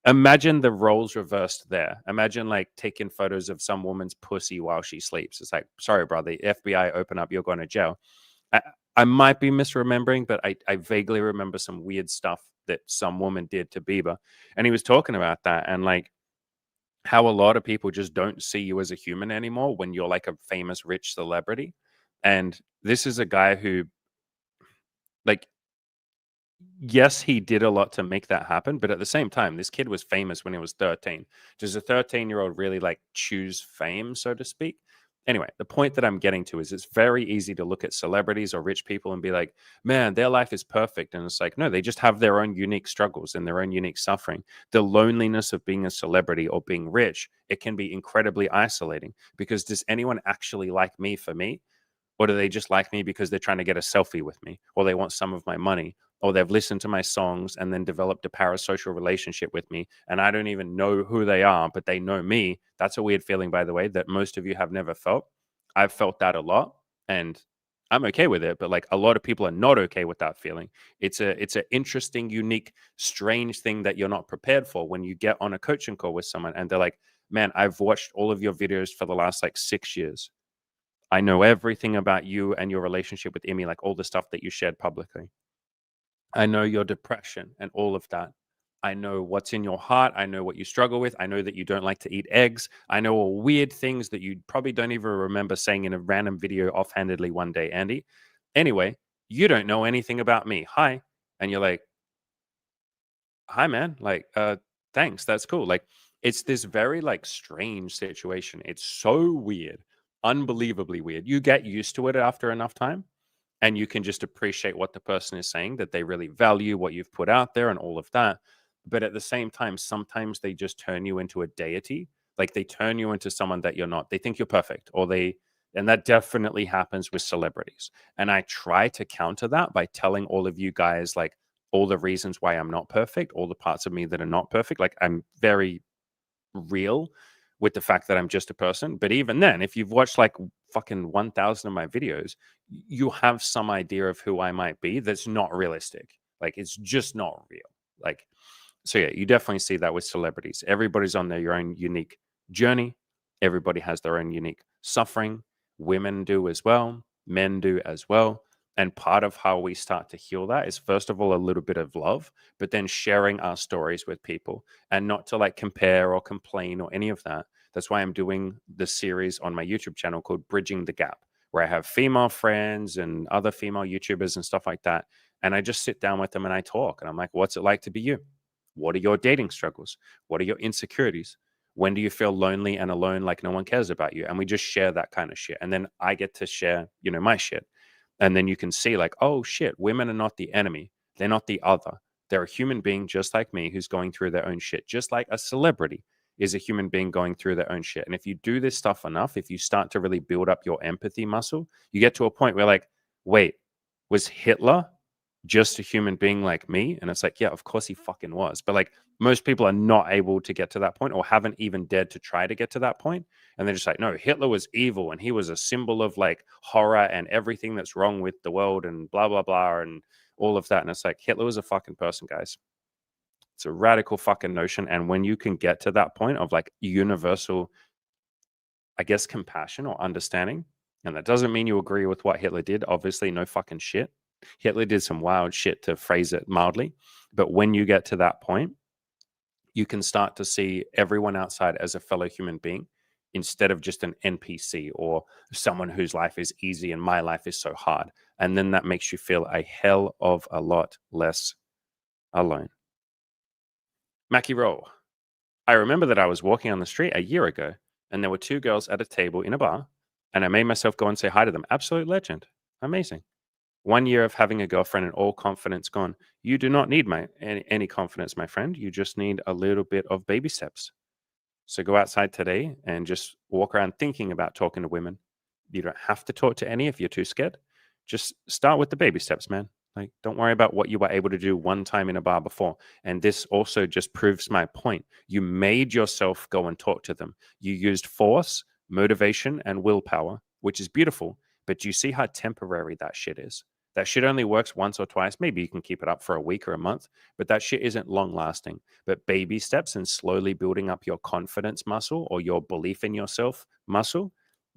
Imagine the roles reversed there. Imagine like taking photos of some woman's pussy while she sleeps. It's like, sorry, brother, FBI, open up, you're going to jail. I, I might be misremembering, but I vaguely remember some weird stuff that some woman did to Bieber. And he was talking about that and like how a lot of people just don't see you as a human anymore when you're like a famous rich celebrity. And this is a guy who, like, yes, he did a lot to make that happen, but at the same time, this kid was famous when he was 13. Does a 13-year-old really like choose fame, so to speak? Anyway, the point that I'm getting to is it's very easy to look at celebrities or rich people and be like, man, their life is perfect. And it's like, no, they just have their own unique struggles and their own unique suffering. The loneliness of being a celebrity or being rich, it can be incredibly isolating because does anyone actually like me for me? Or do they just like me because they're trying to get a selfie with me, or they want some of my money, or they've listened to my songs and then developed a parasocial relationship with me, and I don't even know who they are, but they know me? That's a weird feeling, by the way, that most of you have never felt. I've felt that a lot, and I'm okay with it, but like a lot of people are not okay with that feeling. It's an interesting, unique, strange thing that you're not prepared for when you get on a coaching call with someone and they're like, man, I've watched all of your videos for the last like 6 years. I know everything about you and your relationship with Emmy, like all the stuff that you shared publicly. I know your depression and all of that. I know what's in your heart. I know what you struggle with. I know that you don't like to eat eggs. I know all weird things that you probably don't even remember saying in a random video offhandedly one day, Andy. Anyway, you don't know anything about me. Hi. And you're like, hi man, like thanks, that's cool. Like it's this very like strange situation. It's so weird, unbelievably weird. You get used to it after enough time and you can just appreciate what the person is saying, that they really value what you've put out there and all of that. But at the same time, sometimes they just turn you into a deity. Like they turn you into someone that you're not. They think you're perfect, or and that definitely happens with celebrities. And I try to counter that by telling all of you guys like all the reasons why I'm not perfect, all the parts of me that are not perfect. Like I'm very real with the fact that I'm just a person. But even then, if you've watched like fucking 1,000 of my videos, you have some idea of who I might be that's not realistic. Like it's just not real. Like, so yeah, you definitely see that with celebrities. Everybody's on their own unique journey. Everybody has their own unique suffering. Women do as well. Men do as well. And part of how we start to heal that is, first of all, a little bit of love, but then sharing our stories with people and not to like compare or complain or any of that. That's why I'm doing the series on my YouTube channel called Bridging the Gap, where I have female friends and other female YouTubers and stuff like that. And I just sit down with them and I talk. And I'm like, what's it like to be you? What are your dating struggles? What are your insecurities? When do you feel lonely and alone, like no one cares about you? And we just share that kind of shit. And then I get to share, my shit. And then you can see, like, oh shit, women are not the enemy. They're not the other. They're a human being just like me who's going through their own shit, just like a celebrity is a human being going through their own shit. And if you do this stuff enough, if you start to really build up your empathy muscle, you get to a point where like, wait, was Hitler just a human being like me? And it's like, yeah, of course he fucking was. But like most people are not able to get to that point or haven't even dared to try to get to that point. And they're just like, no, Hitler was evil and he was a symbol of like horror and everything that's wrong with the world and blah, blah, blah, and all of that. And it's like, Hitler was a fucking person, guys. It's a radical fucking notion. And when you can get to that point of like universal, I guess, compassion or understanding, and that doesn't mean you agree with what Hitler did. Obviously, no fucking shit. Hitler did some wild shit, to phrase it mildly. But when you get to that point, you can start to see everyone outside as a fellow human being instead of just an NPC or someone whose life is easy and my life is so hard. And then that makes you feel a hell of a lot less alone. Mackie Roll. I remember that I was walking on the street a year ago and there were two girls at a table in a bar and I made myself go and say hi to them. Absolute legend. Amazing. 1 year of having a girlfriend and all confidence gone. You do not need any confidence, my friend. You just need a little bit of baby steps. So go outside today and just walk around thinking about talking to women. You don't have to talk to any if you're too scared. Just start with the baby steps, man. Like, don't worry about what you were able to do one time in a bar before. And this also just proves my point. You made yourself go and talk to them. You used force, motivation, and willpower, which is beautiful. But do you see how temporary that shit is? That shit only works once or twice. Maybe you can keep it up for a week or a month, but that shit isn't long lasting. But baby steps and slowly building up your confidence muscle or your belief in yourself muscle,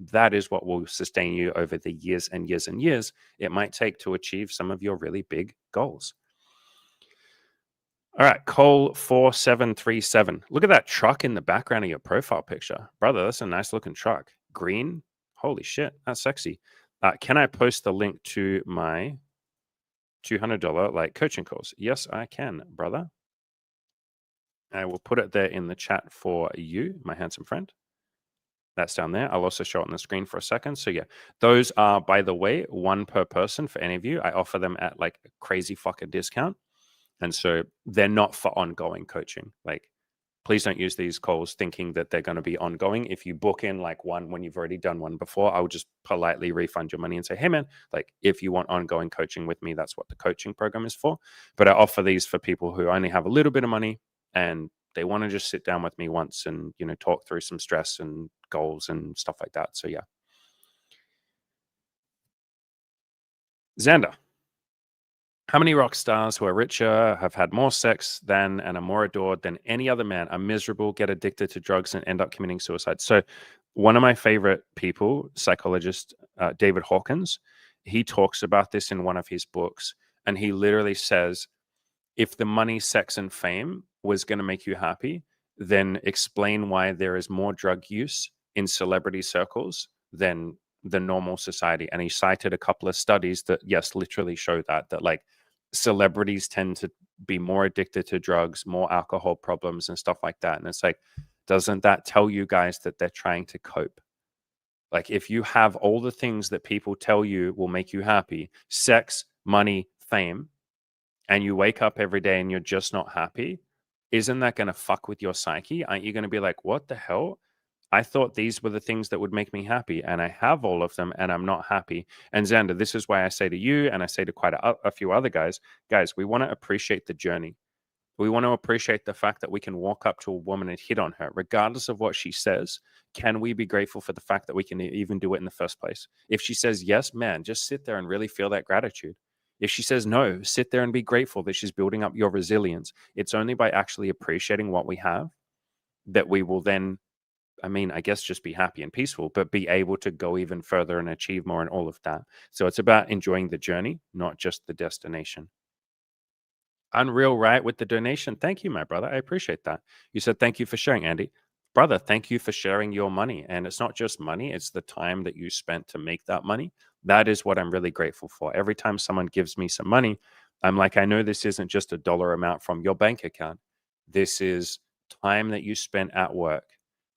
that is what will sustain you over the years and years and years it might take to achieve some of your really big goals. All right, Cole 4737. Look at that truck in the background of your profile picture. Brother, that's a nice looking truck. Green. Holy shit, that's sexy. Can I post the link to my $200 like coaching course? Yes, I can, brother. I will put it there in the chat for you, my handsome friend. That's down there. I'll also show it on the screen for a second. So yeah, those are, by the way, one per person for any of you. I offer them at like a crazy fucking discount. And so they're not for ongoing coaching. Like, please don't use these calls thinking that they're going to be ongoing. If you book in like one when you've already done one before, I'll just politely refund your money and say, hey man, like if you want ongoing coaching with me, that's what the coaching program is for. But I offer these for people who only have a little bit of money and they want to just sit down with me once and, you know, talk through some stress and goals and stuff like that. So yeah. Xander. How many rock stars who are richer, have had more sex than, and are more adored than any other man are miserable, get addicted to drugs, and end up committing suicide? So, one of my favorite people, psychologist David Hawkins, he talks about this in one of his books. And he literally says, if the money, sex, and fame was going to make you happy, then explain why there is more drug use in celebrity circles than the normal society. And he cited a couple of studies that, yes, literally show that like celebrities tend to be more addicted to drugs, more alcohol problems, and stuff like that. And it's like, doesn't that tell you guys that they're trying to cope? Like, if you have all the things that people tell you will make you happy, sex, money, fame, and you wake up every day and you're just not happy, isn't that going to fuck with your psyche? Aren't you going to be like, what the hell? I thought these were the things that would make me happy, and I have all of them, and I'm not happy. And Xander, this is why I say to you, and I say to quite a few other guys, we want to appreciate the journey. We want to appreciate the fact that we can walk up to a woman and hit on her, regardless of what she says. Can we be grateful for the fact that we can even do it in the first place? If she says yes, man, just sit there and really feel that gratitude. If she says no, sit there and be grateful that she's building up your resilience. It's only by actually appreciating what we have that we will then, I mean, I guess just be happy and peaceful, but be able to go even further and achieve more and all of that. So it's about enjoying the journey, not just the destination. Unreal, right? With the donation. Thank you, my brother. I appreciate that. You said, thank you for sharing, Andy. Brother, thank you for sharing your money. And it's not just money, it's the time that you spent to make that money. That is what I'm really grateful for. Every time someone gives me some money, I'm like, I know this isn't just a dollar amount from your bank account. This is time that you spent at work.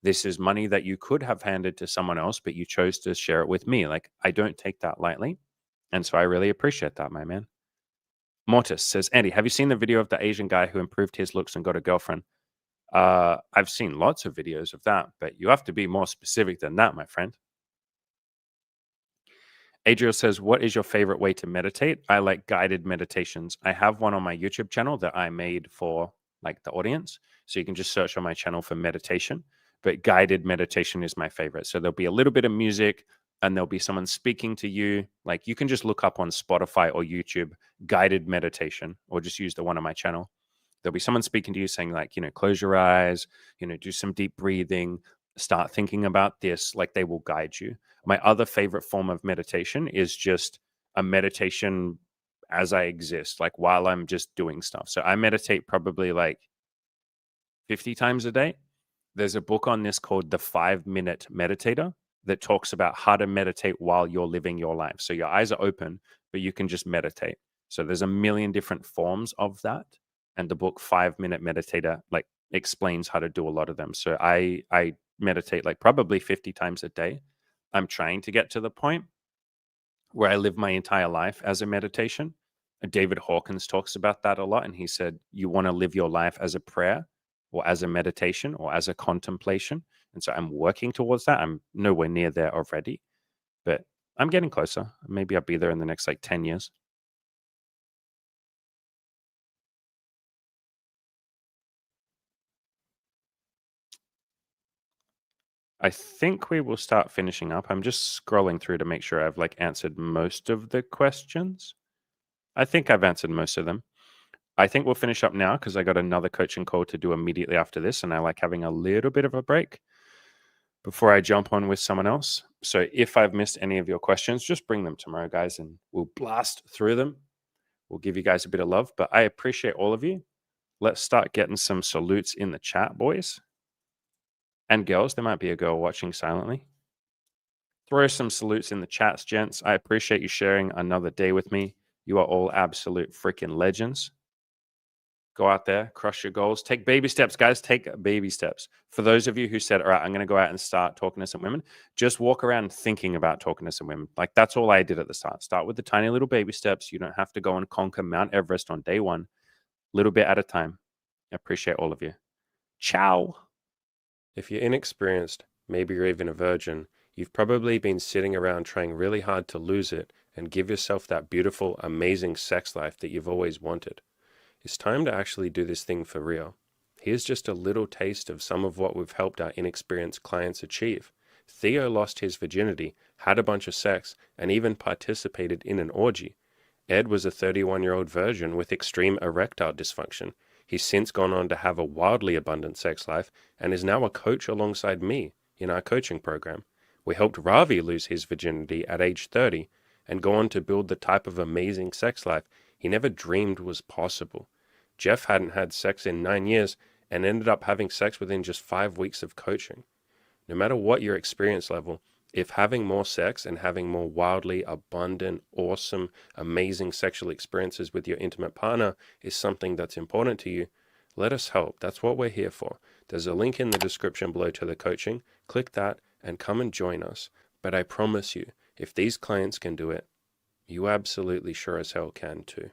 This is money that you could have handed to someone else, but you chose to share it with me. Like, I don't take that lightly. And so I really appreciate that, my man. Mortis says, Andy, have you seen the video of the Asian guy who improved his looks and got a girlfriend? I've seen lots of videos of that, but you have to be more specific than that, my friend. Adriel says, what is your favorite way to meditate? I like guided meditations. I have one on my YouTube channel that I made for like the audience. So you can just search on my channel for meditation, but guided meditation is my favorite. So there'll be a little bit of music and there'll be someone speaking to you. Like you can just look up on Spotify or YouTube guided meditation, or just use the one on my channel. There'll be someone speaking to you saying like, close your eyes, do some deep breathing, start thinking about this. Like they will guide you. My other favorite form of meditation is just a meditation as I exist, like while I'm just doing stuff. So I meditate probably like 50 times a day. There's a book on this called The 5-Minute Meditator that talks about how to meditate while you're living your life. So your eyes are open, but you can just meditate. So there's a million different forms of that. And the book 5-Minute Meditator like explains how to do a lot of them. So I meditate like probably 50 times a day. I'm trying to get to the point where I live my entire life as a meditation. David Hawkins talks about that a lot. And he said, you want to live your life as a prayer or as a meditation or as a contemplation. And so I'm working towards that. I'm nowhere near there already, but I'm getting closer. Maybe I'll be there in the next like 10 years. I think we will start finishing up. I'm just scrolling through to make sure I've like answered most of the questions. I think I've answered most of them. I think we'll finish up now because I got another coaching call to do immediately after this, and I like having a little bit of a break before I jump on with someone else. So if I've missed any of your questions, just bring them tomorrow, guys, and we'll blast through them. We'll give you guys a bit of love, but I appreciate all of you. Let's start getting some salutes in the chat, boys and girls. There might be a girl watching silently. Throw some salutes in the chats, gents. I appreciate you sharing another day with me. You are all absolute freaking legends. Go out there, crush your goals, take baby steps, guys. Take baby steps. For those of you who said, all right, I'm going to go out and start talking to some women, just walk around thinking about talking to some women. Like that's all I did at the start. Start with the tiny little baby steps. You don't have to go and conquer Mount Everest on day one, little bit at a time. I appreciate all of you. Ciao. If you're inexperienced, maybe you're even a virgin, you've probably been sitting around trying really hard to lose it and give yourself that beautiful, amazing sex life that you've always wanted. It's time to actually do this thing for real. Here's just a little taste of some of what we've helped our inexperienced clients achieve. Theo lost his virginity, had a bunch of sex, and even participated in an orgy. Ed was a 31-year-old virgin with extreme erectile dysfunction. He's since gone on to have a wildly abundant sex life and is now a coach alongside me in our coaching program. We helped Ravi lose his virginity at age 30 and go on to build the type of amazing sex life he never dreamed was possible. Jeff hadn't had sex in 9 years and ended up having sex within just 5 weeks of coaching. No matter what your experience level, if having more sex and having more wildly abundant, awesome, amazing sexual experiences with your intimate partner is something that's important to you, let us help. That's what we're here for. There's a link in the description below to the coaching. Click that and come and join us. But I promise you, if these clients can do it, you absolutely sure as hell can too.